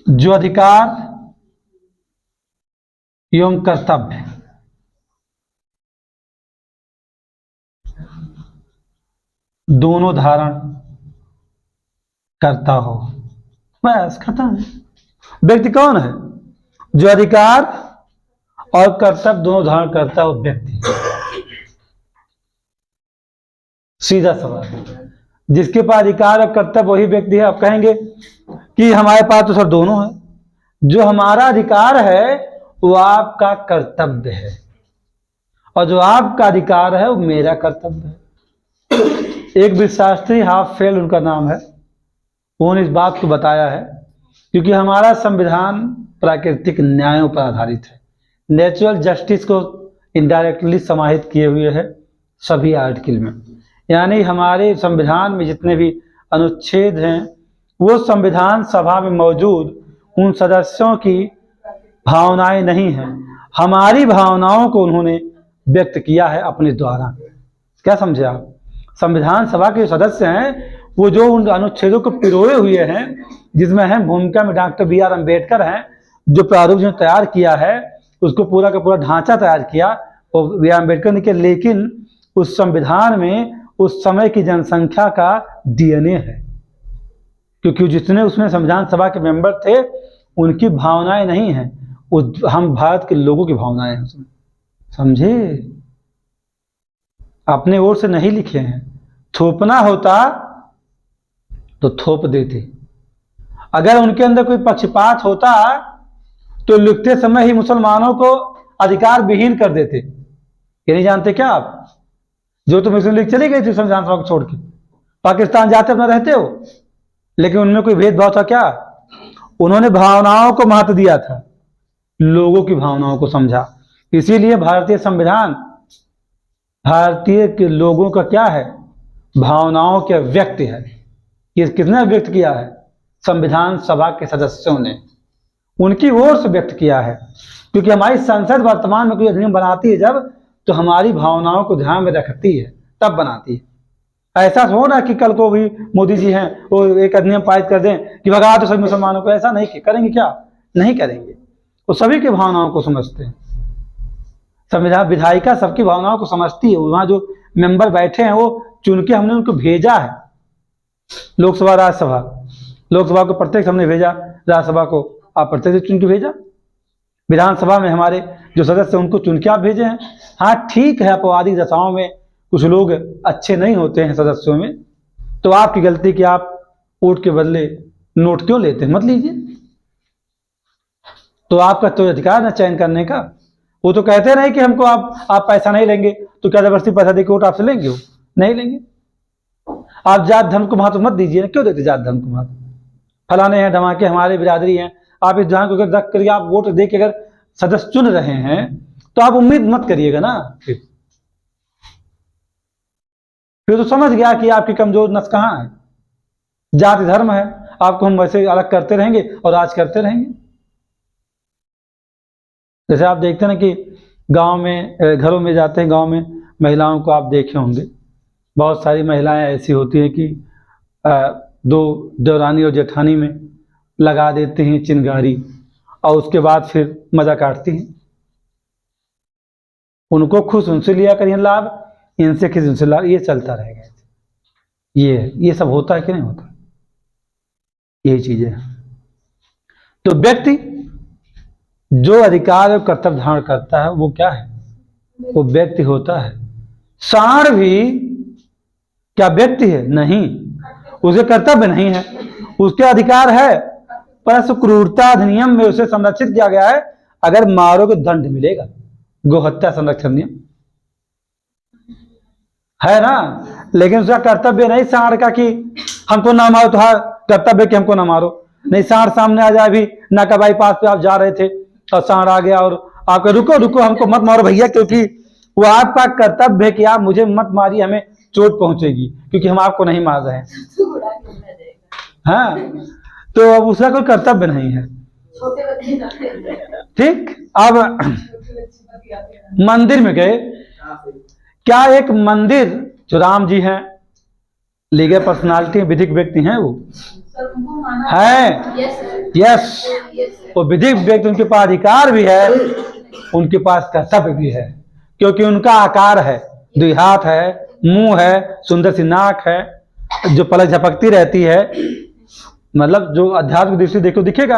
जो अधिकार एवं कर्तव्य दोनों धारण करता हो, बस खत्म। व्यक्ति कौन है? जो अधिकार और कर्तव्य दोनों धारण करता हो व्यक्ति। सीधा सवाल। जिसके पास अधिकार और कर्तव्य वही व्यक्ति है। आप कहेंगे कि हमारे पास तो सर दोनों है। जो हमारा अधिकार है वो आपका कर्तव्य है, और जो आपका अधिकार है वो मेरा कर्तव्य है। एक विशास्त्री, हाफ फेल उनका नाम है, उन्होंने इस बात को बताया है, क्योंकि हमारा संविधान प्राकृतिक न्यायों पर आधारित है, नेचुरल जस्टिस को इनडायरेक्टली समाहित किए हुए है सभी आर्टिकल में। यानी हमारे संविधान में जितने भी अनुच्छेद हैं वो संविधान सभा में मौजूद उन सदस्यों की भावनाएं नहीं हैं, हमारी भावनाओं को उन्होंने व्यक्त किया है अपने द्वारा। क्या समझे आप? संविधान सभा के सदस्य हैं वो जो उन अनुच्छेदों को पिरोए हुए हैं, जिसमें है भूमिका में डॉक्टर B.R. अम्बेडकर हैं, जो प्रारूप जो तैयार किया है उसको पूरा का पूरा ढांचा तैयार किया वो B.R. अम्बेडकर ने किया। लेकिन उस संविधान में उस समय की जनसंख्या का DNA है, क्योंकि जितने उसमें संविधान सभा के मेंबर थे उनकी भावनाएं नहीं हैं, हम भारत के लोगों की भावनाएं हैं उसमें। समझे? अपने ओर से नहीं लिखे हैं। थोपना होता तो थोप देते, अगर उनके अंदर कोई पक्षपात होता तो लिखते समय ही मुसलमानों को अधिकार विहीन कर देते। ये नहीं जानते क्या आप? जो तुम मुस्लिम लीग चली गई थी संविधान सभा को छोड़ के, पाकिस्तान जाते अपना रहते हो, लेकिन उनमें कोई भेदभाव था क्या? उन्होंने भावनाओं को महत्व दिया था, लोगों की भावनाओं को समझा। इसीलिए भारतीय संविधान भारतीय के लोगों का क्या है? भावनाओं के व्यक्त है। ये किसने व्यक्त किया है? संविधान सभा के सदस्यों ने उनकी ओर से व्यक्त किया है। क्योंकि हमारी संसद वर्तमान में कोई अधिनियम बनाती है जब, तो हमारी भावनाओं को ध्यान में रखती है, तब बनाती है। ऐसा हो ना कि कल को भी मोदी जी हैं वो एक अधिनियम पारित कर दें कि भगा तो सभी मुसलमानों को, ऐसा नहीं करेंगे। क्या नहीं करेंगे? वो सभी की भावनाओं को समझते हैं। संविधान विधायिका सबकी भावनाओं को समझती है। वहां जो मेंबर बैठे हैं वो चुन के हमने उनको भेजा है, लोकसभा राज्यसभा, लोकसभा को प्रत्यक्ष हमने भेजा, राज्यसभा को आप प्रत्यक्ष चुन के भेजा, विधानसभा में हमारे जो सदस्य उनको चुन के आप भेजे हैं। हाँ ठीक है, अपवादी दशाओं में कुछ लोग अच्छे नहीं होते हैं सदस्यों में, तो आपकी गलती कि आप वोट के बदले नोट क्यों लेते हैं, मत लीजिए। तो आपका तो अधिकार ना चयन करने का। वो तो कहते नहीं कि हमको आप पैसा नहीं लेंगे, तो क्या जबरदस्ती पैसा देके वोट आपसे लेंगे? वो नहीं लेंगे। आप जात धर्म को महत्व मत दीजिए ना, क्यों देते जात धर्म को महत्व? फलाने हैं, धमाके हमारे बिरादरी हैं, आप इस ध्यान को अगर रख करके आप वोट दे के अगर सदस्य चुन रहे हैं तो आप उम्मीद मत करिएगा ना। फिर तो समझ गया कि आपकी कमजोर नस कहाँ है। जाति धर्म है, आपको हम वैसे अलग करते रहेंगे और आज करते रहेंगे। जैसे आप देखते हैं ना कि गांव में, घरों में जाते हैं, गांव में महिलाओं को आप देखे होंगे, बहुत सारी महिलाएं ऐसी होती हैं कि दो देवरानी और जेठानी में लगा देते हैं चिनगारी और उसके बाद फिर मजा काटती हैं। उनको खुश उनसे लिया करिए लाभ, इनसे किसी उनसे लाभ, ये चलता रहेगा। ये सब होता है कि नहीं होता? यही चीजें हैं। तो व्यक्ति जो अधिकार और कर्तव्य धारण करता है वो क्या है? वो व्यक्ति होता है। सांड भी क्या व्यक्ति है? नहीं, उसे कर्तव्य नहीं है, उसके अधिकार है, परंतु क्रूरता अधिनियम में उसे संरक्षित किया गया है, अगर मारो तो दंड मिलेगा। गोहत्या संरक्षण नियम है ना, लेकिन उसका कर्तव्य नहीं सांड का कि हमको ना मारो, तो हाँ कर्तव्य कि हमको ना मारो। नहीं, सांड सामने आ जाए, भी नाका बाईपास पे आप जा रहे थे और सांड आ गया और आपको रुको रुको हमको मत मारो भैया, क्योंकि वो आपका कर्तव्य है कि आप मुझे मत मारिए, हमें चोट पहुंचेगी, क्योंकि हम आपको नहीं मार रहे हैं। हाँ, तो अब उसका कोई कर्तव्य नहीं है। ठीक। अब मंदिर में गए, क्या एक मंदिर जो राम जी हैं, लीगल पर्सनालिटी, विधिक व्यक्ति हैं, वो है, यस, वो विधिक व्यक्ति, उनके पास अधिकार भी है, उनके पास कर्तव्य भी है, क्योंकि उनका आकार है, 2 हाथ है, मुंह है, सुंदर सी नाक है, जो पलक झपकती रहती है, मतलब जो अध्यात्म दृष्टि देखो दिखेगा,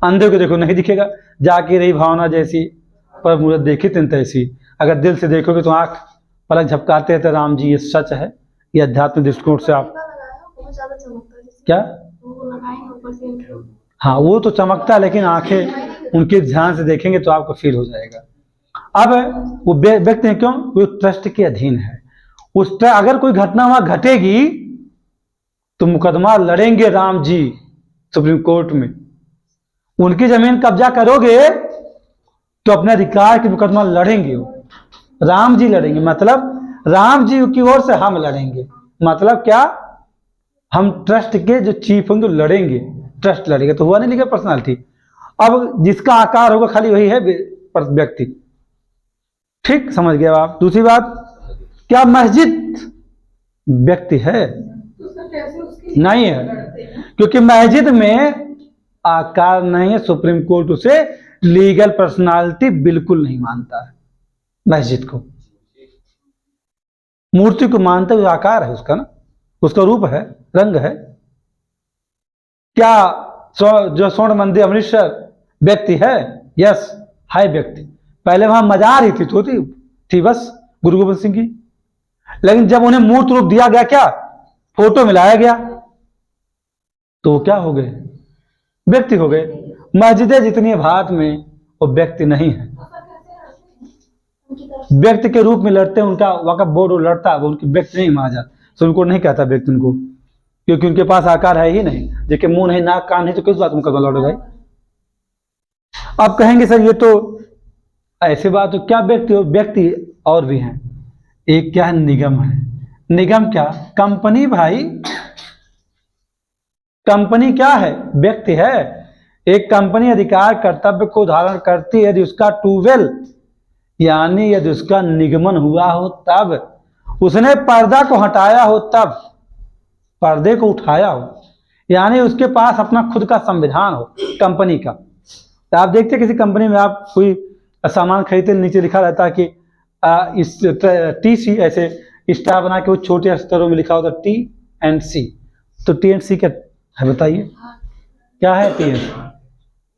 अंधे को देखो नहीं दिखेगा। जाके रही भावना जैसी पर मूर्त देखी तिन तैसी, अगर दिल से देखोगे तो आंख पलक झपकाते हैं, तो राम जी ये सच है। ये अध्यात्म दृष्टिकोण से आप क्या, हाँ वो तो चमकता है, लेकिन आंखें उनके ध्यान से देखेंगे तो आपको फील हो जाएगा। अब वो व्यक्ति है, क्यों? वो ट्रस्ट के अधीन है। उस अगर कोई घटना वहां घटेगी तो मुकदमा लड़ेंगे राम जी सुप्रीम कोर्ट में। उनकी जमीन कब्जा करोगे तो अपने अधिकार की मुकदमा लड़ेंगे, राम जी लड़ेंगे, मतलब राम जी की ओर से हम लड़ेंगे। मतलब क्या? हम ट्रस्ट के जो चीफ होंगे लड़ेंगे, ट्रस्ट लड़ेगा, तो हुआ नहीं लीगल पर्सनालिटी। अब जिसका आकार होगा खाली वही है व्यक्ति। ठीक, समझ गए आप? दूसरी बात, क्या मस्जिद व्यक्ति है? नहीं है, क्योंकि मस्जिद में आकार नहीं है। सुप्रीम कोर्ट उसे लीगल पर्सनालिटी बिल्कुल नहीं मानता है। मस्जिद को, मूर्ति को मानते हुए आकार है उसका ना, उसका रूप है, रंग है। क्या जो स्वर्ण मंदिर अमृतसर व्यक्ति है? यस, है व्यक्ति। पहले वहां मजार ही थी बस गुरु गोबिंद सिंह की, लेकिन जब उन्हें मूर्त रूप दिया गया, क्या फोटो मिलाया गया, तो वो क्या हो गए? व्यक्ति हो गए। मस्जिदें जितनी भारत में, वो व्यक्ति नहीं है। व्यक्ति के रूप में लड़ते हैं, उनका वक्फ बोर्ड लड़ता है, वो उनकी व्यक्ति नहीं माना जाता। सुप्रीम कोर्ट नहीं कहता व्यक्ति उनको, क्योंकि उनके पास आकार है ही नहीं। देखिए मुंह नहीं, नाक, कान नहीं, तो किस बात मुकदमा लड़ो भाई? आप कहेंगे सर ये तो ऐसी बात, तो क्या व्यक्ति हो? व्यक्ति और भी हैं। एक क्या है? निगम है। निगम क्या? कंपनी भाई। कंपनी क्या है? व्यक्ति है। एक कंपनी अधिकार कर्तव्य को धारण करती है यदि उसका टूवेल, यानी यदि उसका निगमन हुआ हो तब, उसने पर्दा को हटाया हो तब, पर्दे को उठाया हो, यानी उसके पास अपना खुद का संविधान हो कंपनी का। तो आप देखते किसी कंपनी में आप कोई सामान खरीदते, नीचे लिखा रहता है कि इस TC, ऐसे स्टार बना के वो छोटे स्तरों में लिखा होता TNC, तो TNC का है बताइए क्या है टीएनसी,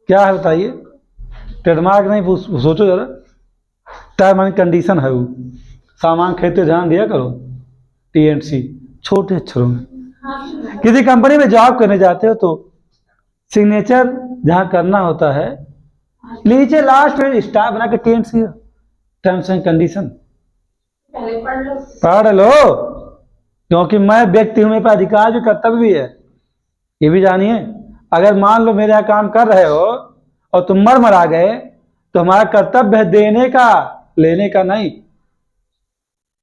क्या है बताइए? ट्रेडमार्क नहीं, सोचो जरा, टर्म एंड कंडीशन है वो, सामान खरीदते ध्यान दिया करो। टीएनसी छोटे अक्षरों में, किसी कंपनी में जॉब करने जाते हो तो सिग्नेचर जहाँ करना होता है नीचे लास्ट में स्टाफ बना के टीएनसी, टर्म्स एंड कंडीशन पहले पढ़ लो। पढ़ लो, क्योंकि मैं व्यक्ति हूं, मेरे पास अधिकार भी कर्तव्य भी है, ये भी जानिए। अगर मान लो मेरे यहाँ काम कर रहे हो और तुम मर गए तो हमारा कर्तव्य है देने का, लेने का नहीं।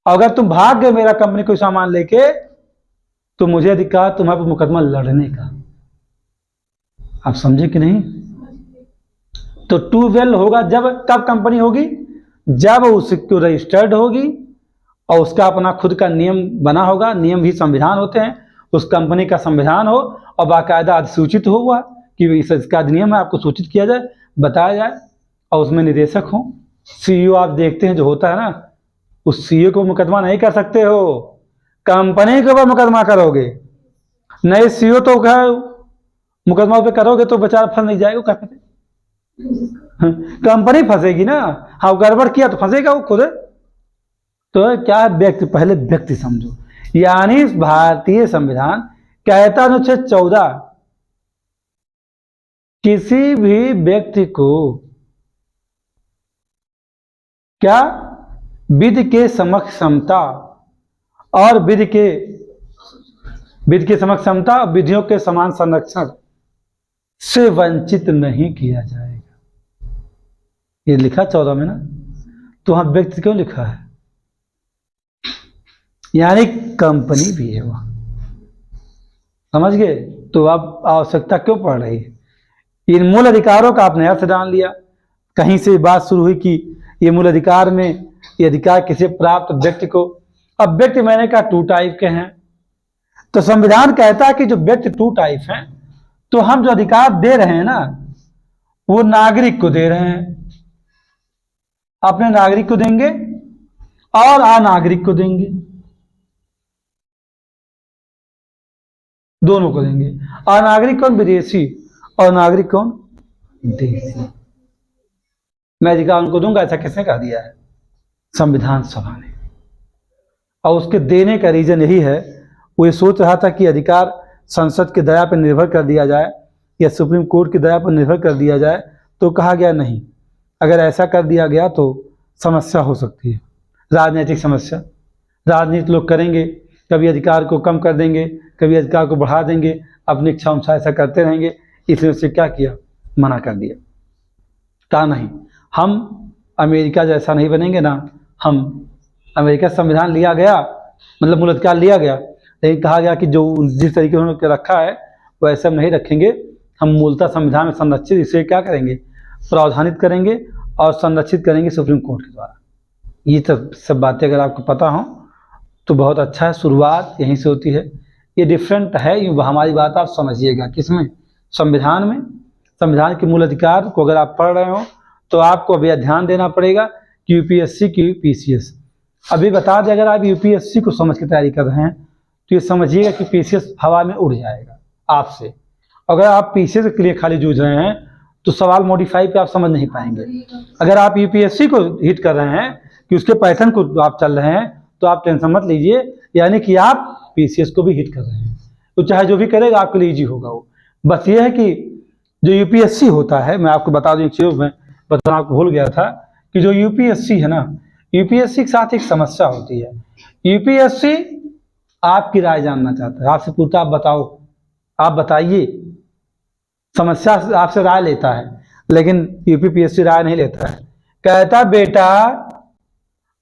अगर तुम भाग गए मेरा कंपनी कोई सामान लेके तो मुझे अधिकार तुम्हारे पर मुकदमा लड़ने का। आप समझे कि नहीं? तो टू वेल होगा जब, कब कंपनी होगी? जब उसको रजिस्टर्ड होगी और उसका अपना खुद का नियम बना होगा, नियम भी संविधान होते हैं, उस कंपनी का संविधान हो और बाकायदा अधिसूचित हो हुआ कि इसका अधिनियम है, आपको सूचित किया जाए, बताया जाए, और उसमें निदेशक हो, सीईओ आप देखते हैं जो होता है ना, उस सीईओ को मुकदमा नहीं कर सकते हो, कंपनी के ऊपर मुकदमा करोगे। नए सीईओ तो क्या मुकदमा पे करोगे तो बेचारा फंस नहीं जाएगा, क्या कहते कंपनी फंसेगी ना। हाँ गड़बड़ किया तो फंसेगा वो खुद। तो क्या है, व्यक्ति, पहले व्यक्ति समझो। यानी भारतीय संविधान कहता अनुच्छेद 14 किसी भी व्यक्ति को क्या विधि के समक्ष समता और विधि के समक्ष समता और विधियों के समान संरक्षण से वंचित नहीं किया जाएगा। ये लिखा 14 में ना, तो वहां व्यक्ति क्यों लिखा है? यानी कंपनी भी है वहां, समझ गए? तो अब आवश्यकता क्यों पड़ रही है? इन मूल अधिकारों का आपने अर्थ डाल लिया। कहीं से बात शुरू हुई कि ये मूल अधिकार में ये अधिकार किसे प्राप्त, व्यक्ति को। अब व्यक्ति मैंने कहा 2 टाइप के हैं, तो संविधान कहता है कि जो व्यक्ति 2 टाइप हैं, तो हम जो अधिकार दे रहे हैं ना वो नागरिक को दे रहे हैं, अपने नागरिक को देंगे और अनागरिक को देंगे, दोनों को देंगे। अनागरिक कौन? विदेशी, और नागरिक कौन? देशी। मैं अधिकार उनको दूंगा, ऐसा किसने कह दिया है? संविधान सभा ने। और उसके देने का रीजन यही है, वो ये सोच रहा था कि अधिकार संसद की दया पर निर्भर कर दिया जाए या सुप्रीम कोर्ट की दया पर निर्भर कर दिया जाए, तो कहा गया नहीं, अगर ऐसा कर दिया गया तो समस्या हो सकती है, राजनीतिक समस्या। राजनीति लोग करेंगे, कभी अधिकार को कम कर देंगे, कभी अधिकार को बढ़ा देंगे, अपनी इच्छा अनुसार ऐसा करते रहेंगे। इसलिए उससे क्या किया? मना कर दिया। कहा नहीं, हम अमेरिका जैसा नहीं बनेंगे ना, हम अमेरिका संविधान लिया गया, मतलब मूल अधिकार लिया गया, लेकिन कहा गया कि जो जिस तरीके से उन्होंने रखा है वैसे हम नहीं रखेंगे, हम मूलतः संविधान में संरक्षित इसे क्या करेंगे? प्रावधानित करेंगे और संरक्षित करेंगे सुप्रीम कोर्ट के द्वारा। ये सब बातें अगर आपको पता हो तो बहुत अच्छा है, शुरुआत यहीं से होती है। ये डिफरेंट है, हमारी बात आप समझिएगा। किसमें? संविधान में। संविधान के मूल अधिकार को अगर आप पढ़ रहे हो तो आपको अभी ध्यान देना पड़ेगा कि यूपीएससी की पीसीएस। अभी बता दें, अगर आप यूपीएससी को समझ के तैयारी कर रहे हैं तो ये समझिएगा कि पीसीएस हवा में उड़ जाएगा आपसे। अगर आप पीसीएस के लिए खाली जूझ रहे हैं तो सवाल मॉडिफाई पे आप समझ नहीं पाएंगे। अगर आप यूपीएससी को हिट कर रहे हैं कि उसके पैटर्न को आप चल रहे हैं तो आप टेंशन मत लीजिए, यानी कि आप पीसीएस को भी हिट कर रहे हैं। तो चाहे जो भी करेगा आपके लिए ईजी होगा वो। बस ये है कि जो यूपीएससी होता है, मैं आपको बता दूं एक चीज मैं बताना आपको भूल गया था कि जो यूपीएससी है ना, यूपीएससी के साथ एक समस्या होती है। यूपीएससी आपकी राय जानना चाहता है, आपसे पूछता आप बताओ, आप बताइए, समस्या आपसे राय लेता है, लेकिन यूपीपीएससी राय नहीं लेता है। कहता बेटा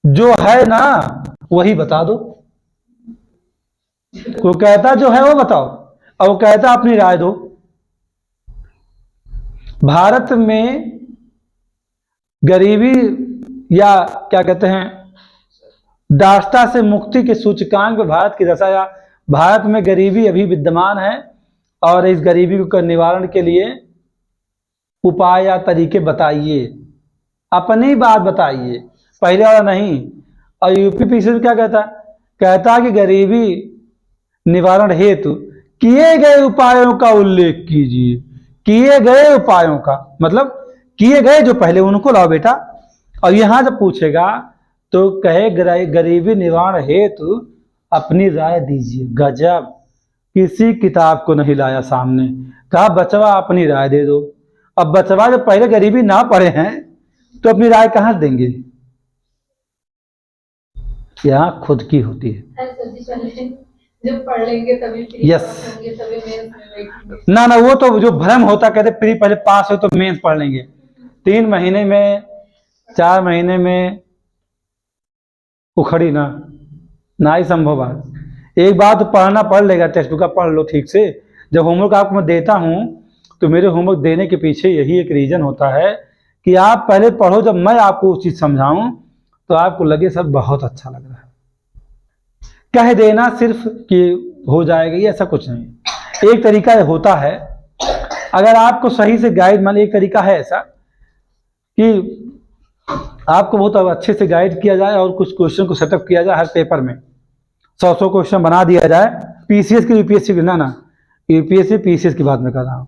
जो है ना वही बता दो, वो कहता जो है वो बताओ, और वो कहता अपनी राय दो। भारत में गरीबी या क्या कहते हैं दासता से मुक्ति के सूचकांक में भारत की दशा, या भारत में गरीबी अभी विद्यमान है और इस गरीबी को निवारण के लिए उपाय या तरीके बताइए, अपनी बात बताइए, पहले वाला नहीं। और यूपीपीसी क्या कहता है? कहता कि गरीबी निवारण हेतु किए गए उपायों का उल्लेख कीजिए। किए गए उपायों का मतलब किए गए जो पहले उनको लाओ बेटा। और यहां जब पूछेगा तो कहे गरीबी निवारण हेतु अपनी राय दीजिए। गजब, किसी किताब को नहीं लाया सामने, कहा बचवा अपनी राय दे दो। अब बचवा जब पहले गरीबी ना पढ़े हैं तो अपनी राय कहां से देंगे? यहाँ खुद की होती है। सर जी पहले जब पढ़ लेंगे तभी फ्री Yes. पास होंगे, तभी मेंस में बैठेंगे। ना वो तो जो भ्रम होता, कहते प्री पहले पास हो तो मेंस पढ़ लेंगे। 3 महीने में 4 महीने में उखड़ी ना ही संभव है। एक बार तो पढ़ना पढ़ लेगा, टेक्स्ट बुक का पढ़ लो ठीक से। जब होमवर्क आपको मैं देता हूँ तो मेरे होमवर्क देने के पीछे यही एक रीजन होता है कि आप पहले पढ़ो, जब मैं आपको उस चीज समझाऊं तो आपको लगे सर बहुत अच्छा लग रहा है। कह देना सिर्फ कि हो जाएगा, ये ऐसा कुछ नहीं। एक तरीका होता है, अगर आपको सही से गाइड, मान एक तरीका है ऐसा कि आपको बहुत अच्छे से गाइड किया जाए और कुछ क्वेश्चन को सेटअप किया जाए। हर पेपर में 100 क्वेश्चन बना दिया जाए। पीसीएस की यूपीएससी की ना यूपीएससी पीसीएस की बात मैं कर रहा हूँ।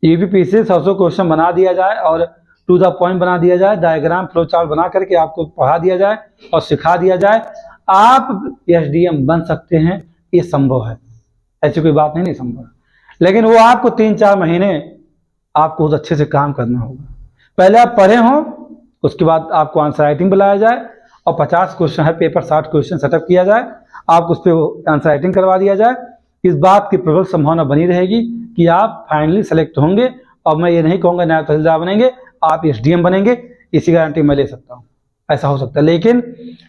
यूपीएससी 100 क्वेश्चन बना दिया जाए और टू द पॉइंट बना दिया जाए, डायग्राम फ्लो चार्ट बना करके आपको पढ़ा दिया जाए और सिखा दिया जाए, आप एसडीएम बन सकते हैं। ये संभव है, ऐसी कोई बात नहीं संभव है। लेकिन वो आपको 3-4 महीने आपको बहुत अच्छे से काम करना होगा। पहले आप पढ़े हों, उसके बाद आपको आंसर राइटिंग बुलाया जाए और 50 क्वेश्चन है पेपर, 60 क्वेश्चन सेटअप किया जाए, आपको उस पर आंसर राइटिंग करवा दिया जाए। इस बात की प्रबल संभावना बनी रहेगी कि आप फाइनली सेलेक्ट होंगे। और मैं ये नहीं कहूँगा नायब तहसीलदार बनेंगे, आप एसडीएम बनेंगे, इसी गारंटी मैं ले सकता हूँ। ऐसा हो सकता है, लेकिन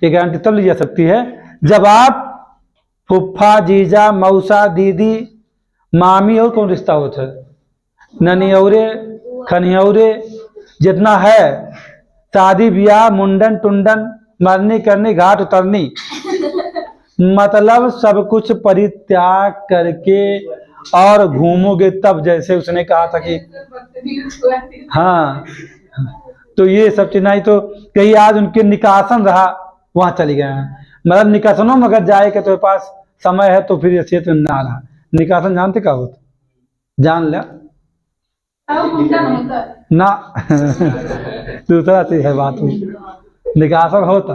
ये गारंटी तब ली जा सकती है जब आप फुफ्फा, जीजा, मौसा, दीदी, मामी और कौन रिश्ता होता है, ननियौरे, खनियौरे, जितना है, शादी ब्याह, मुंडन टुंडन, मरनी करनी, घाट उतरनी, मतलब सब कुछ परित्याग करके और घूमोगे तब। जैसे उसने कहा था कि हाँ, तो ये सब चीज नहीं तो कहीं आज उनके निकासन रहा, वहां चली गए हैं। मतलब निकासनों में अगर जाए के तुम्हारे पास समय है तो फिर क्षेत्र में ना रहा। निकासन जानते क्या होता? जान लिया ना दूसरा चीज है बात हुई। निकासन होता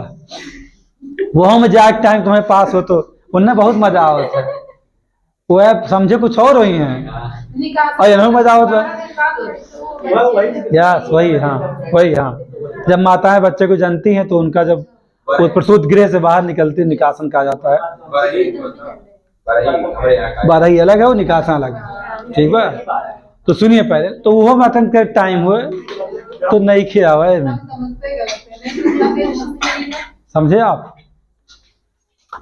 वो में जाए टाइम तुम्हें पास हो तो उनमें बहुत मजा आता है। वो है समझे कुछ और वही है और इन्हों मजा होता है। यस वही, हाँ वही, हाँ। जब माताएं बच्चे को जानती हैं तो उनका जब वो प्रसूत गृह से बाहर निकलती निकासन कहा जाता है। बारही अलग है, वो निकासन अलग है, ठीक है। तो सुनिए पहले तो वो मतन के टाइम हुए तो नहीं खिया हुआ है, समझे आप।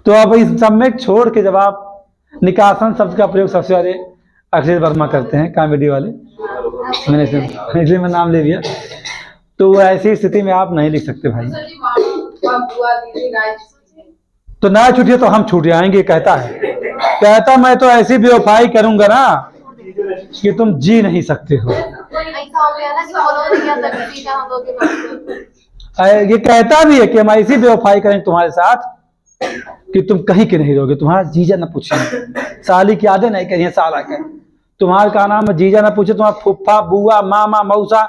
तो अब इस सब में छोड़ के जब आप निकासन शब्द का प्रयोग सबसे ज्यादा अक्षय वर्मा करते हैं, कॉमेडी वाले, मैंने इसलिए मैं नाम ले लिया। तो ऐसी स्थिति में आप नहीं लिख सकते भाई। तो ना छूटिए तो हम छूट जाएंगे, कहता मैं तो ऐसी बेवफाई करूंगा ना कि तुम जी नहीं सकते हो। ये कहता भी है कि हम ऐसी बेवफाई करेंगे तुम्हारे साथ कि तुम कहीं के नहीं रहोगे। तुम्हारा जीजा न पूछे, साली की यादें नहीं करिए, साला के तुम्हारा का नाम है जीजा न पूछे, तुम्हारा फुफ्फा, बुआ, मामा, मौसा।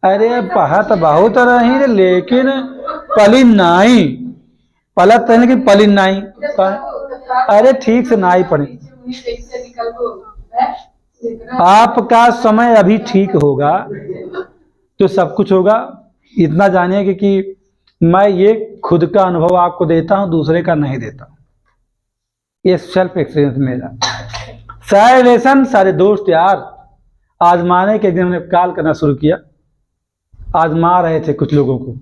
अरे पढ़त बहुत रही लेकिन पली नाई, पलत है लेकिन पली नाई। अरे ठीक से नाई पढ़ी। आपका समय अभी ठीक होगा तो सब कुछ होगा। इतना जानिए कि मैं ये खुद का अनुभव आपको देता हूं, दूसरे का नहीं देता हूं। ये सेल्फ एक्सपीरियंस मेरा। सारे रिलेशन, सारे दोस्त यार आजमाने के दिन हमने कॉल करना शुरू किया। आजमा रहे थे कुछ लोगों को,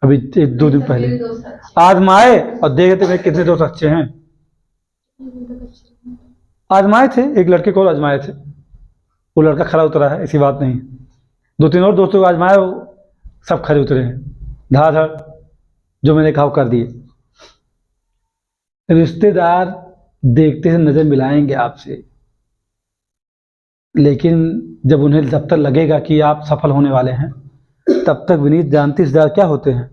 अभी 1-2 दिन पहले आजमाए और देखे थे कितने दोस्त अच्छे हैं। आजमाए थे, एक लड़के को आजमाए थे, वो लड़का खरा उतरा है, ऐसी बात नहीं। 2-3 और दोस्तों को आजमाए, सब खरे उतरे हैं, धाधड़ जो मैंने कहा कर दिए। रिश्तेदार देखते हैं, नजर मिलाएंगे आपसे, लेकिन जब उन्हें जब तक लगेगा कि आप सफल होने वाले हैं तब तक विनीत जानती रिश्तेदार क्या होते हैं,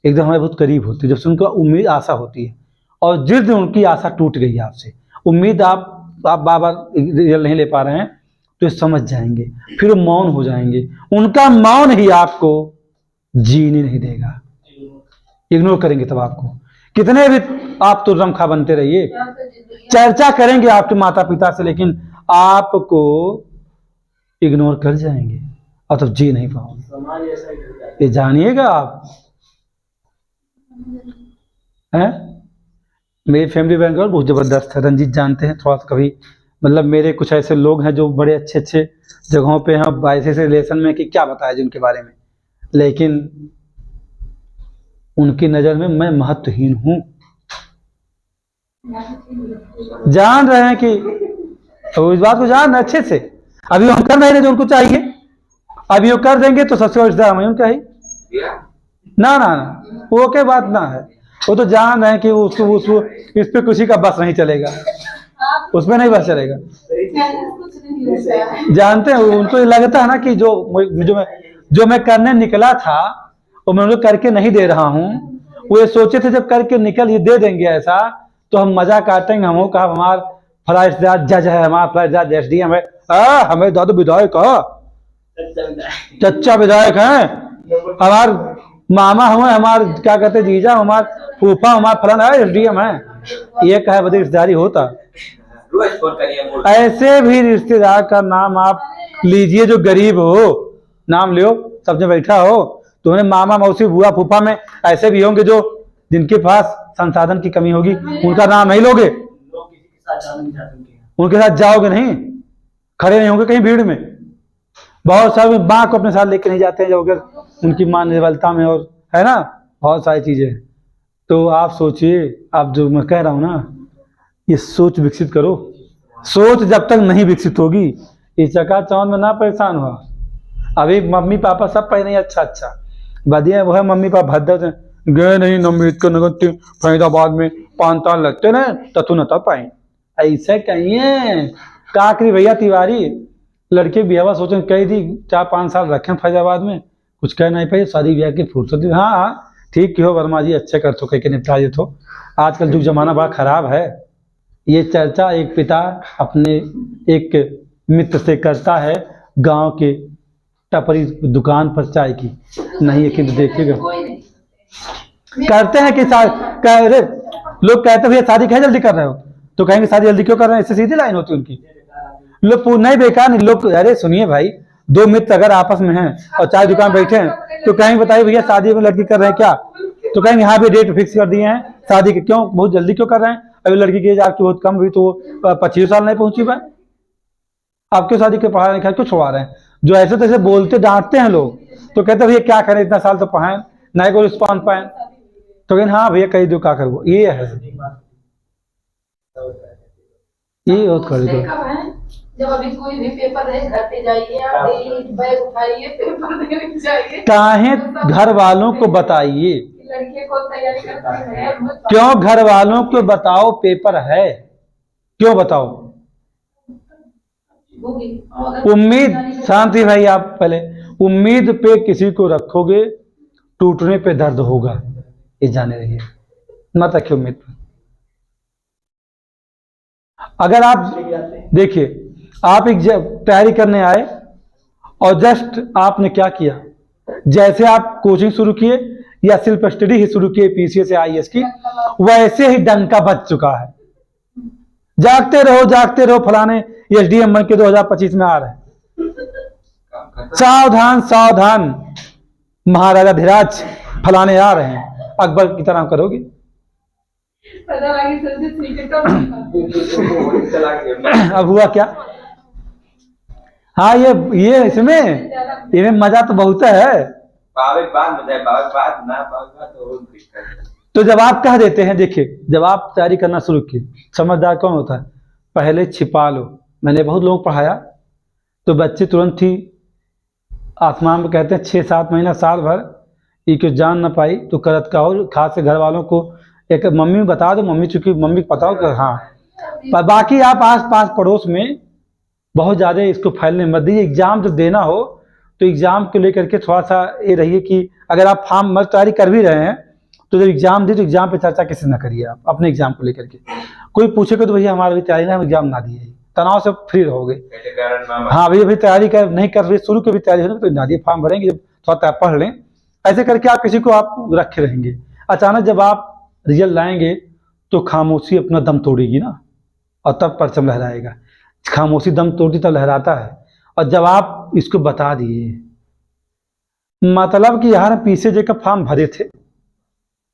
एकदम हमारे बहुत करीब होते हैं। जब से उनका उम्मीद आशा होती है और जिस दिन उनकी आशा टूट गई आपसे उम्मीद आप बार बार रिजल्ट नहीं ले पा रहे हैं तो ये समझ जाएंगे, फिर मौन हो जाएंगे। उनका मौन ही आपको जीने नहीं देगा, इग्नोर करेंगे तब आपको। कितने भी आप तो रमखा बनते रहिए, चर्चा करेंगे आपके माता पिता से, लेकिन आपको इग्नोर कर जाएंगे और तब जी नहीं पाओगे। समाज ऐसा ही होता है। ये जानिएगा आप हैं। मेरी फैमिली बैकग्राउंड बहुत ज़बरदस्त है, रंजीत जानते हैं। थोड़ा सा कभी मतलब मेरे कुछ ऐसे लोग हैं जो बड़े अच्छे अच्छे जगहों पे हैं, ऐसे ऐसे रिलेशन में कि क्या बताया जिनके बारे में, लेकिन उनकी नज़र में मैं महत्वहीन हूँ। जान रहे हैं कि तो इस बात को जान रहे अच्छे से। अभी हम कर नहीं रहे जो उनको चाहिए, अभी वो कर देंगे तो सबसे बड़ी रिश्तेदार उनका ही। ना ना ना, वो क्या बात ना है, वो तो जान रहे हैं कि उसको इस पे किसी का बस नहीं चलेगा, उसमें नहीं बस चलेगा। कुछ नहीं होता है। जानते हैं उनको ये लगता है ना कि जो मैं करने निकला था वो मैं उनको करके नहीं दे रहा हूँ। वो ये सोचे थे जब करके निकल ये दे देंगे ऐसा तो हम मजा काटेंगे। हम कहा हमारा फला रिश्तेदार जज है, हमारा फला रिश्तेदार SDM है, हमें दादू विधायक चच्चा विधायक है, हमार मामा हुए, हमार क्या कहते जीजा, हमार फूफा, हमार फलाना है SDM है। ये कहे बदे रिश्तेदारी होता। रोज फोन करिए। ऐसे भी रिश्तेदार का नाम आप लीजिए जो गरीब हो, नाम लियो, सबने बैठा हो तो उन्हें मामा मौसी बुआ फूफा में ऐसे भी होंगे जो जिनके पास संसाधन की कमी होगी, उनका नाम नहीं लोगे, लोग किसी के साथ जाना नहीं चाहते उनके यहाँ। उनके साथ जाओगे नहीं, खड़े नहीं होंगे कहीं भीड़ में। बहुत सारे माँ को अपने साथ लेके नहीं जाते हैं जब अगर उनकी माँ निर्बलता में, और है ना बहुत सारी चीजें। तो आप सोचिए, आप जो मैं कह रहा हूँ ना, ये सोच विकसित करो। सोच जब तक नहीं विकसित होगी, इस चकाचौंध में ना परेशान हुआ। अभी मम्मी पापा सब पहले अच्छा अच्छा बढ़िया, वो है मम्मी पापा भद्दर गए नहीं अम्बेडकर नगर फरीदाबाद में 5 साल लगते ना तथु न तब पाए, ऐसे कहिए काकरी भैया तिवारी लड़के ब्याह सोचे कही थी 4-5 साल रखे फरीदाबाद में, कुछ कह नहीं पाए, शादी ब्याह की फुर्सत। हाँ ठीक हो वर्मा जी, अच्छे कर तो कह के निपटा ये तो। आजकल युग जमाना बड़ा खराब है। ये चर्चा एक पिता अपने एक मित्र से करता है गांव के टपरी दुकान पर चाय की, नहीं है कि देखिएगा करते हैं कि लोग कहते भैया शादी क्या जल्दी कर रहे हो, तो कहेंगे शादी जल्दी क्यों कर रहे हैं, इससे सीधी लाइन होती है उनकी। लोग नहीं बेकार नहीं, लोग अरे सुनिए भाई, 2 मित्र अगर आपस में हैं और चाय दुकान बैठे हैं तो कहेंगे बताइए भैया शादी में लड़की कर रहे हैं क्या, तो कहेंगे हाँ भी डेट फिक्स कर दिए हैं शादी के, क्यों बहुत जल्दी क्यों कर रहे हैं, अभी लड़की की एज आपकी बहुत कम हुई तो 25 साल नहीं पहुंची भाई, आप क्यों शादी के पढ़ा लिखा क्यों छुड़वा रहे हैं। जो ऐसे तैसे बोलते डांटते हैं लोग, तो कहते भैया क्या करें इतना साल तो पढ़ाएं नहीं को रिस्पॉन्स पाए, तो कहें हाँ भैया कही दो क्या करो। ये है ये बहुत कर दो। देखा है, जब अभी कोई भी पेपर है घर पे जाइए, आप डेली बैग उठाइए पेपर देने जाइए, काहे घर वालों को बताइए, लड़के को तैयारी करते हैं। क्यों घर वालों को बताओ पेपर है, क्यों बताओ। उम्मीद शांति भाई, आप पहले उम्मीद पे किसी को रखोगे टूटने पे दर्द होगा, ये जाने रहिए, मत रखिए उम्मीद पे। अगर आप देखिए, आप एक तैयारी करने आए और जस्ट आपने क्या किया, जैसे आप कोचिंग शुरू किए या सिर्फ स्टडी ही शुरू किए PCS या IAS की, वैसे ही डंका बज चुका है। जागते रहो फलाने SDM बन के 2025 में आ रहे हैं, सावधान सावधान महाराजा धीराज फलाने आ रहे हैं, अकबर की तरह करोगे। पता लगी सबसे सीक्रेट अब हुआ क्या, हाँ ये इसमें मजा तो बहुत है। तो जब आप कह देते हैं, देखिए जब आप तैयारी करना शुरू किए, समझदार कौन होता है, पहले छिपा लो। मैंने बहुत लोगों को पढ़ाया तो बच्चे तुरंत ही आसमान में कहते हैं 6-7 महीना साल भर ये कुछ जान ना पाई तो करत का, और खास से घर वालों को एक मम्मी बता दो, मम्मी चूंकि मम्मी को बताओ कि हाँ, पर बाकी आप आस पास पड़ोस में बहुत ज़्यादा इसको फैलने मत दीजिए। एग्जाम जब देना हो तो एग्जाम को लेकर के थोड़ा सा ये रहिए कि अगर आप फॉर्म तैयारी कर भी रहे हैं तो जब एग्जाम दी तो एग्जाम पे चर्चा किसी ना करिए आप अपने एग्जाम को लेकर के। कोई पूछेगा तो भैया हमारा भी तैयारी ना, हम एग्जाम ना दिए, तनाव से फ्री रहोगे। हाँ भैया अभी तैयारी कर नहीं कर रही, शुरू की भी तैयारी हो तो ना दिए, फॉर्म भरेंगे जब थोड़ा पढ़ लें, ऐसे करके आप किसी को आप रखे रहेंगे। अचानक जब आप रिजल्ट लाएंगे तो खामोशी अपना दम तोड़ेगी ना, और तब परचम लहराएगा। खामोशी दम तोड़ती तब लहराता है। और जब आप इसको बता दिए, मतलब कि यार पीसीजे का फॉर्म भरे थे,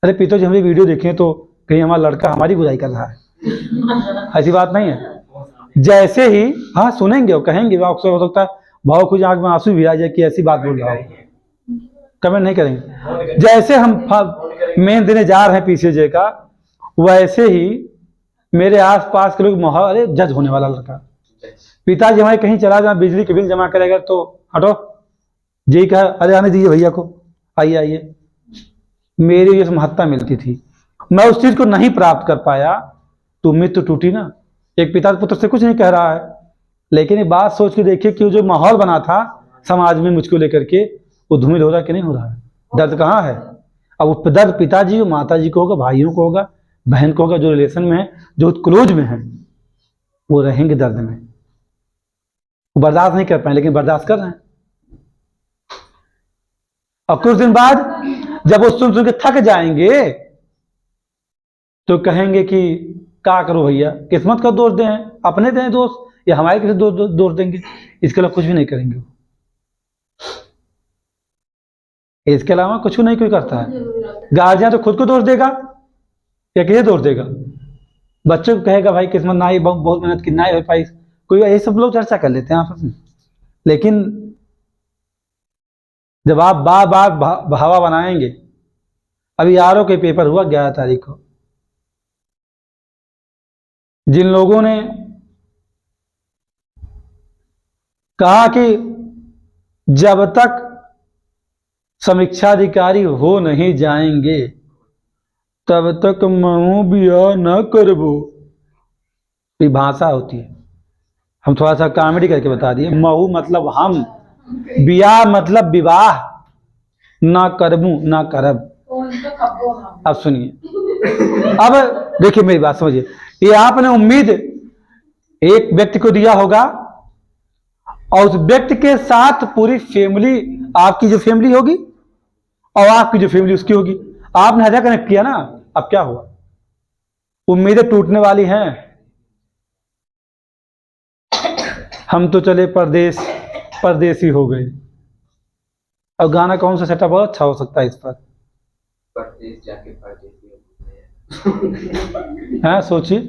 अरे पीतो जी हमने वीडियो देखे तो कहीं हमारा लड़का हमारी बुराई कर रहा है, ऐसी बात नहीं है। जैसे ही हाँ सुनेंगे और कहेंगे, अक्सर हो सकता है भाव कुछ आंख में आंसू भी आ जाए कि ऐसी बात बोल रहा हो, कमेंट नहीं करेंगे। जैसे हम मेन देने जा रहे हैं पीसीजे का, वैसे ही मेरे आसपास के लोग माहौल, अरे जज होने वाला लड़का, पिताजी हमारे कहीं चला जाए बिजली के बिल जमा करेगा तो हटो, जी कहा अरे आने दीजिए भैया को, आइए आइए। मेरी ये महत्ता मिलती थी, मैं उस चीज को नहीं प्राप्त कर पाया तो उम्मीद तो टूटी ना। एक पिता पुत्र से कुछ नहीं कह रहा है, लेकिन एक बात सोच के देखिए कि जो माहौल बना था समाज में मुझको लेकर के, वो धूमिल हो रहा है कि नहीं हो रहा है? दर्द कहाँ है? अब वो दर्द पिताजी और माता जी को होगा, भाइयों को होगा, बहन को होगा, जो रिलेशन में है, जो क्लोज में है, वो रहेंगे दर्द में, वो बर्दाश्त नहीं कर पाए, लेकिन बर्दाश्त कर रहे हैं। और कुछ दिन बाद जब वो सुन के थक जाएंगे तो कहेंगे कि क्या करो भैया, किस्मत का दोष दें, अपने दें दोष, या हमारे किसी दोष देंगे, इसके अलावा कुछ भी नहीं करेंगे। इसके अलावा कुछ नहीं कोई करता है। गार्जियन तो खुद को दोष देगा या किसे दोष देगा? बच्चे को कहेगा भाई किस्मत ना ही, बहुत मेहनत की, ना ही हो पाई, कोई ये सब लोग चर्चा कर लेते हैं आपस में। लेकिन जब आप बार बार बहावा बनाएंगे, अभी आरओ के पेपर हुआ 11 तारीख को, जिन लोगों ने कहा कि जब तक समीक्षाधिकारी हो नहीं जाएंगे तब तक महू बिया न करबो, ये भाषा होती है, हम थोड़ा सा कॉमेडी करके बता दिए। महू मतलब हम, बिया मतलब विवाह, ना करबू ना करब। अब सुनिए, अब देखिए मेरी बात समझिए, ये आपने उम्मीद एक व्यक्ति को दिया होगा और उस व्यक्ति के साथ पूरी फैमिली, आपकी जो फैमिली होगी और आपकी जो फैमिली उसकी होगी, आपने हजा कनेक्ट किया ना, अब क्या हुआ? उम्मीदें टूटने वाली हैं। हम तो चले परदेश, परदेसी हो गए। और गाना कौन सा सेटअप बहुत अच्छा हो सकता है इस पर? परदेश जाके परदेसी हाँ सोचिए,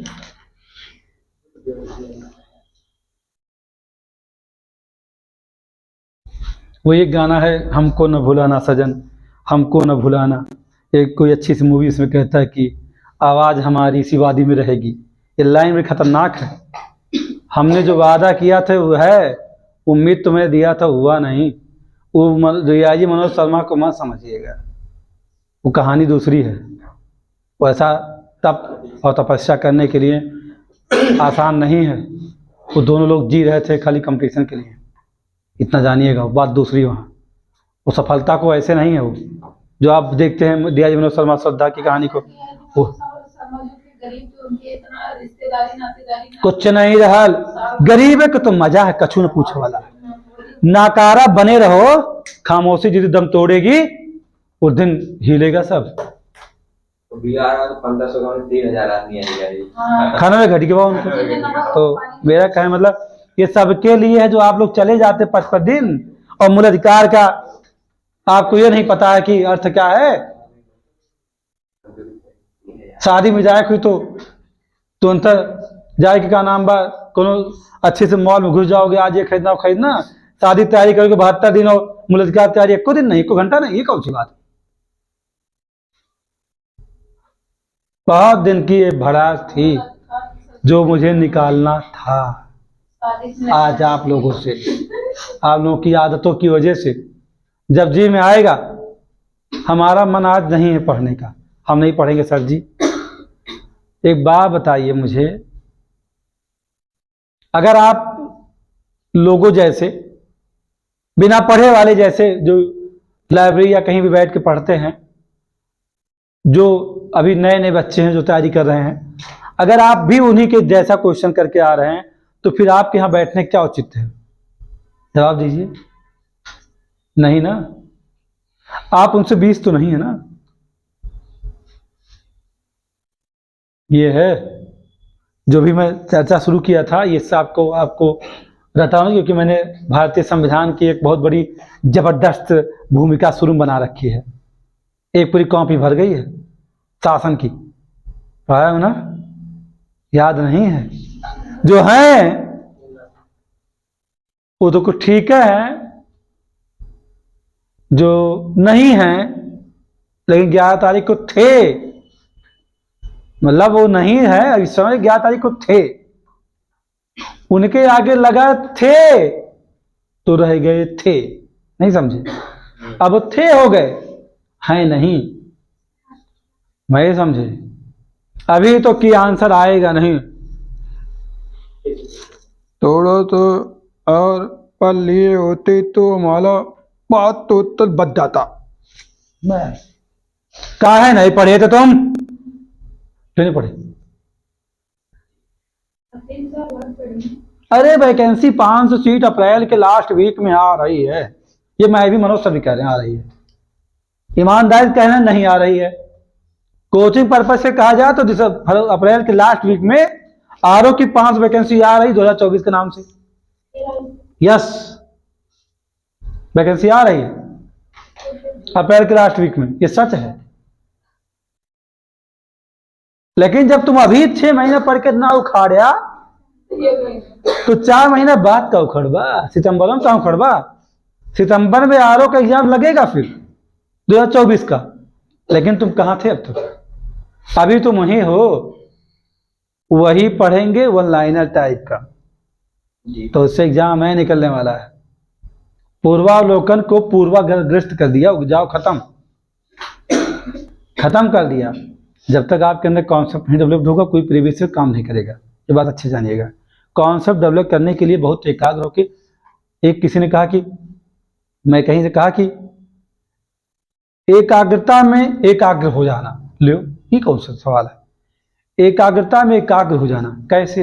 वो एक गाना है, हमको न भुलाना सजन, हमको न भुलाना, एक कोई अच्छी सी मूवी इसमें कहता है कि आवाज हमारी इसी वादी में रहेगी। ये लाइन भी खतरनाक है। हमने जो वादा किया था वो है, उम्मीद तुम्हें दिया था हुआ नहीं। वो रियाजी मनोज शर्मा को मत समझिएगा, वो कहानी दूसरी है। वैसा तप और तपस्या करने के लिए आसान नहीं है। वो दोनों लोग जी रहे थे खाली कंपटीशन के लिए, इतना जानिएगा। बात दूसरी वहाँ, वो सफलता को ऐसे नहीं है। वो जो आप देखते हैं रियाजी मनोज शर्मा श्रद्धा की कहानी को, वो कुछ नहीं रहल, गरीब है कि तो मजा है, कछु न पूछे वाला। नाकारा बने रहो, खामोशी जिस दम तोड़ेगी उस दिन हिलेगा सब। तो बिहार में 1500 गाँव में 3000 आदमी आएगा, खाना में घट गया उनको। तो मेरा कहना मतलब ये सबके लिए है, जो आप लोग चले जाते 55 दिन और मूल अधिकार का आपको ये नहीं पता है कि अर्थ क्या है। शादी में जाए कोई तो तुरंत जाए कि क्या नाम बा, कोनो अच्छे से मॉल में घुस जाओगे, आज ये खरीदना वो खरीदना, शादी तैयारी करोगे 72 दिन और मूल अधिकार तैयारी 1 दिन नहीं, 1 घंटा नहीं, ये कौन सी बात? बहुत दिन की ये भड़ास थी जो मुझे निकालना था। आज आप लोगों से, आप लोगों की आदतों की वजह से जब जी में आएगा, हमारा मन आज नहीं है पढ़ने का, हम नहीं पढ़ेंगे सर जी। एक बात बताइए मुझे, अगर आप लोगों जैसे बिना पढ़े वाले जैसे जो लाइब्रेरी या कहीं भी बैठ के पढ़ते हैं, जो अभी नए नए बच्चे हैं जो तैयारी कर रहे हैं, अगर आप भी उन्हीं के जैसा क्वेश्चन करके आ रहे हैं तो फिर आपके यहाँ बैठने क्या औचित्य है? जवाब दीजिए। नहीं ना, आप उनसे 20 तो नहीं है ना। ये है जो भी मैं चर्चा शुरू किया था, ये सब आपको बताता हूँ क्योंकि मैंने भारतीय संविधान की एक बहुत बड़ी जबरदस्त भूमिका शुरू बना रखी है। एक पूरी कॉपी भर गई है शासन की, पढ़ा हो ना? याद नहीं है? जो है वो तो कुछ ठीक है, जो नहीं है लेकिन 11 तारीख को थे, मतलब वो नहीं है इस समय, 11 तारीख को थे, उनके आगे लगा थे तो रह गए थे, नहीं समझे? अब वो थे हो गए, हैं नहीं, मैं समझे? अभी तो की आंसर आएगा नहीं। तोड़ो तो और पल लिए होते तो हमारा बात तो उत्तर बच जाता। काहे नहीं पढ़े थे तुम? क्यों नहीं पढ़े? अरे वैकेंसी 500 सीट अप्रैल के लास्ट वीक में आ रही है, ये मैं भी मनोज सर भी कह रहे हैं आ रही है, ईमानदार कहना नहीं आ रही है। कोचिंग पर्पज से कहा जाए तो अप्रैल के लास्ट वीक में आरओ की 5 वैकेंसी आ रही 2024 के नाम से। यस, वैकेंसी आ रही है अप्रैल के लास्ट वीक में, ये सच है। लेकिन जब तुम अभी 6 महीने पढ़ के ना उखाड़या तो 4 महीना बाद का उखड़बा, सितंबर में कहाँ उखड़बा? सितंबर में आरओ का एग्जाम लगेगा फिर 2024 का, लेकिन तुम कहाँ थे अब तक? अभी तुम वही हो, वही पढ़ेंगे वन लाइनर टाइप का, तो उससे एग्जाम है निकलने वाला है। पूर्वावलोकन को पूर्वाग्रस्त कर दिया, जाओ खत्म कर दिया। जब तक आपके अंदर कॉन्सेप्ट नहीं डेवलप होगा कोई प्रीवियस काम नहीं करेगा, ये बात अच्छे जानिएगा। कॉन्सेप्ट डेवलप करने के लिए बहुत एकाग्र होकर, एक किसी ने कहा कि, मैं कहीं से कहा कि एकाग्रता में एकाग्र हो जाना, लो ये कौन सा सवाल है? एकाग्रता में एकाग्र हो जाना कैसे?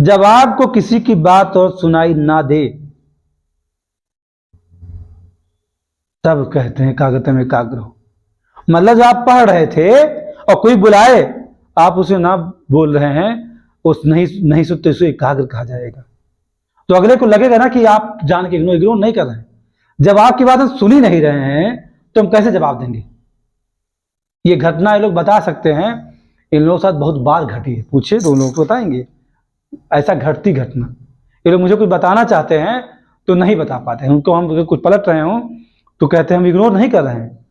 जब आपको किसी की बात और सुनाई ना दे तब कहते हैं एकाग्रता में एकाग्र हो। मतलब जब आप पढ़ रहे थे और कोई बुलाए, आप उसे ना बोल रहे हैं, उस नहीं सुनते, उसे एकाग्र कहा जाएगा। तो अगले को लगेगा ना कि आप जान के इग्नोर नहीं कर रहे हैं। जब आपकी बात हम सुन ही नहीं रहे हैं तो हम कैसे जवाब देंगे? ये घटना ये लोग बता सकते हैं, इन लोगों के साथ बहुत बार घटी है, पूछे तो लोग बताएंगे ऐसा घटती घटना। ये लोग मुझे कुछ बताना चाहते हैं तो नहीं बता पाते हैं, उनको हम कुछ पलट रहे हो तो कहते हैं हम इग्नोर नहीं कर रहे हैं,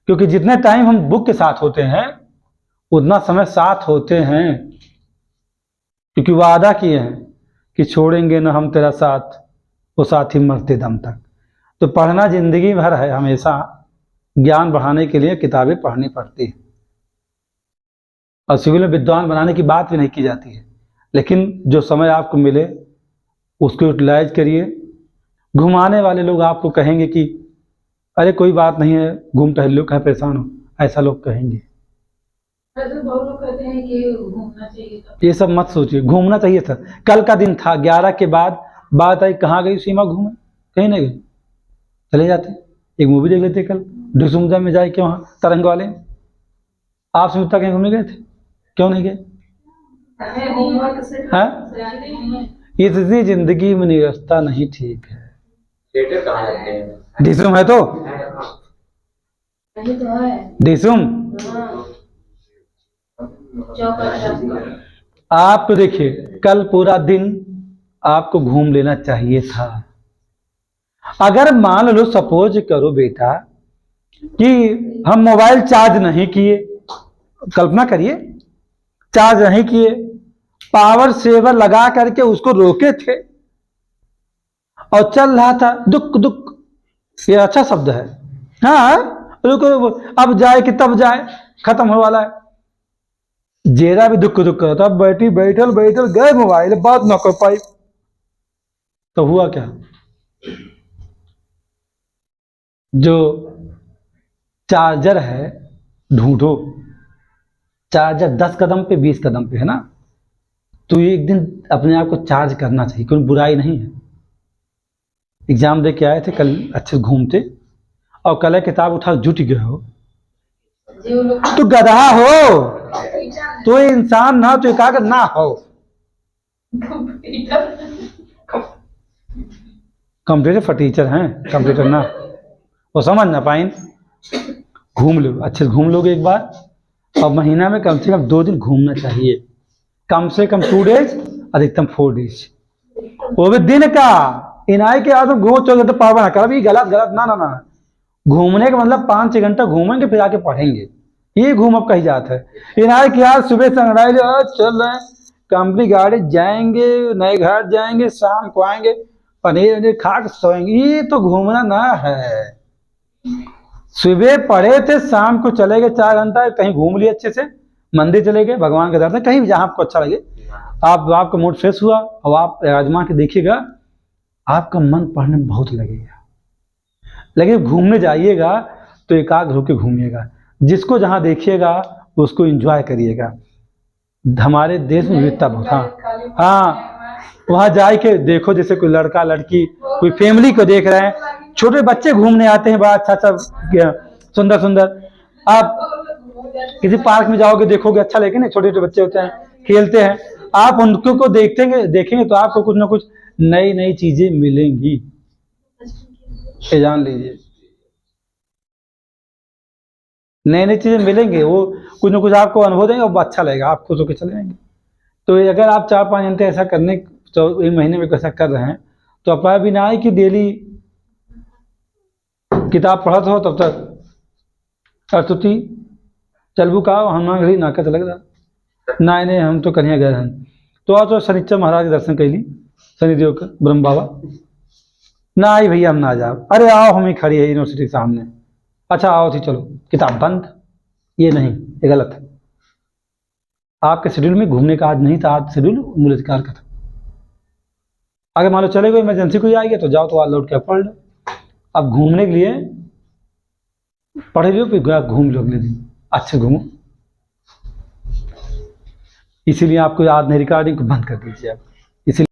क्योंकि जितने टाइम हम बुक के साथ होते हैं उतना समय साथ होते हैं, क्योंकि वादा किए हैं कि छोड़ेंगे ना हम तेरा साथ, वो साथी मरते दम तक। तो पढ़ना जिंदगी भर है, हमेशा ज्ञान बढ़ाने के लिए किताबें पढ़नी पड़ती है। और सिविल में विद्वान बनाने की बात भी नहीं की जाती है, लेकिन जो समय आपको मिले उसको यूटिलाइज करिए। घुमाने वाले लोग आपको कहेंगे कि अरे कोई बात नहीं है, घूम टहल लो, कहीं परेशान हो, ऐसा लोग कहेंगे। बहुत लोग कहते हैं कि घूमना चाहिए था। ये सब मत सोचिए, घूमना चाहिए था। कल का दिन था, 11 के बाद बात आई, कहाँ गई सीमा घूमे? कहीं नहीं गई, चले जाते एक मूवी देख लेते कल डिसुमजा में जाए के, वहाँ तरंग वाले। आप सुमित्रा कहीं घूमने गए थे? क्यों नहीं गए? इतनी जिंदगी में निरस्ता नहीं ठीक है। थिएटर कहाँ जाते हैं? डिसुम है तो नहीं तो है। डिसुम आप तो देखिए, कल पूरा दिन आपको घूम लेना चाहिए था। अगर मान लो सपोज करो बेटा कि हम मोबाइल चार्ज नहीं किए, कल्पना करिए चार्ज नहीं किए, पावर सेवर लगा करके उसको रोके थे और चल रहा था, दुख दुख, ये अच्छा शब्द है, हाँ रुको अब जाए कि तब जाए, खत्म होने वाला है। जेरा भी दुख दुख करता, बैठल गए मोबाइल, बात ना कर पाई, तो हुआ क्या? जो चार्जर है ढूंढो, चार्जर 10 कदम पे 20 कदम पे है ना, तो ये एक दिन अपने आप को चार्ज करना चाहिए, कोई बुराई नहीं है। एग्जाम दे के आए थे कल, अच्छे से घूमते, और कल किताब उठा जुट गए हो तो गधा हो, तो इंसान ना तो एकाग्र ना हो। कंप्यूटर फटीचर हैं, कंप्यूटर ना वो समझ ना पाइन। घूम लो, अच्छे से घूम लोगे एक बार, और महीना में कम से कम 2 दिन घूमना चाहिए, कम से कम 2 डेज, अधिकतम 4 डेज, वो भी दिन का। इनाई के आदम घूमो 14 घंटे पढ़ना कर, भी गलत गलत ना ना ना। घूमने का मतलब 5-6 घंटा घूमेंगे फिर आके पढ़ेंगे, ये घूम अब कही जाता है। इनाई के आज सुबह सनराइज चल रहे हैं, कंपनी गाड़ी जाएंगे, नए घर जाएंगे, शाम को आएंगे, पनीर वनीर खा के सोएंगे, ये तो घूमना ना है। सुबह पढ़े थे, शाम को चले गए 4 घंटा कहीं घूम लिए, अच्छे से मंदिर चले गए, भगवान के दर्शन, कहीं भी जहाँ आपको अच्छा लगे, आपका मूड फ्रेश हुआ, और आप आजमा के देखिएगा, आपका मन पढ़ने में बहुत लगेगा। लेकिन घूमने जाइएगा तो एकाग्र होकर घूमिएगा, जिसको जहाँ देखिएगा उसको एंजॉय करिएगा। हमारे देश में विविधता बहुत, हाँ वहाँ जाए के देखो, जैसे कोई लड़का लड़की, कोई फैमिली को देख रहे हैं, छोटे बच्चे घूमने आते हैं, बड़ा अच्छा अच्छा सुंदर सुंदर। आप किसी पार्क में जाओगे देखोगे अच्छा लगे ना, छोटे छोटे बच्चे होते हैं खेलते हैं, आप उनको को देखेंगे तो आपको कुछ ना कुछ नई नई चीजें मिलेंगी, ये जान लीजिए, नई नई चीजें मिलेंगे, वो कुछ ना कुछ आपको अनुभव देंगे और अच्छा लगेगा, आप खुश होकर चले जाएंगे। तो अगर आप 4-5 घंटे ऐसा करने, तो 1 महीने में ऐसा कर रहे हैं, तो अपना भी ना है कि डेली किताब पढ़त हो, तब तक अस्तुति चलबू का हनुमान घड़ी नाकत लग रहा ना, नहीं हम तो कन्या गए हैं, तो आज तो शनिचर महाराज के दर्शन कैली, शनिदेव का ब्रह्म बाबा ना आई, भैया हम ना जाओ, अरे आओ हम ही खड़ी है यूनिवर्सिटी के सामने, अच्छा आओ थी, चलो किताब बंद, ये नहीं, ये गलत है। आपके शेड्यूल में घूमने का आज नहीं था, आज शेड्यूल मूल अधिकार का था। अगर मान लो चले गए, इमरजेंसी कोई आ गया तो जाओ, तो आज लौट के पढ़ लो। अब घूमने के लिए पढ़ लो, फिर घूम लो अगले दिन, अच्छे घूमो। इसीलिए आपको याद नहीं, रिकॉर्डिंग को बंद कर दीजिए आप।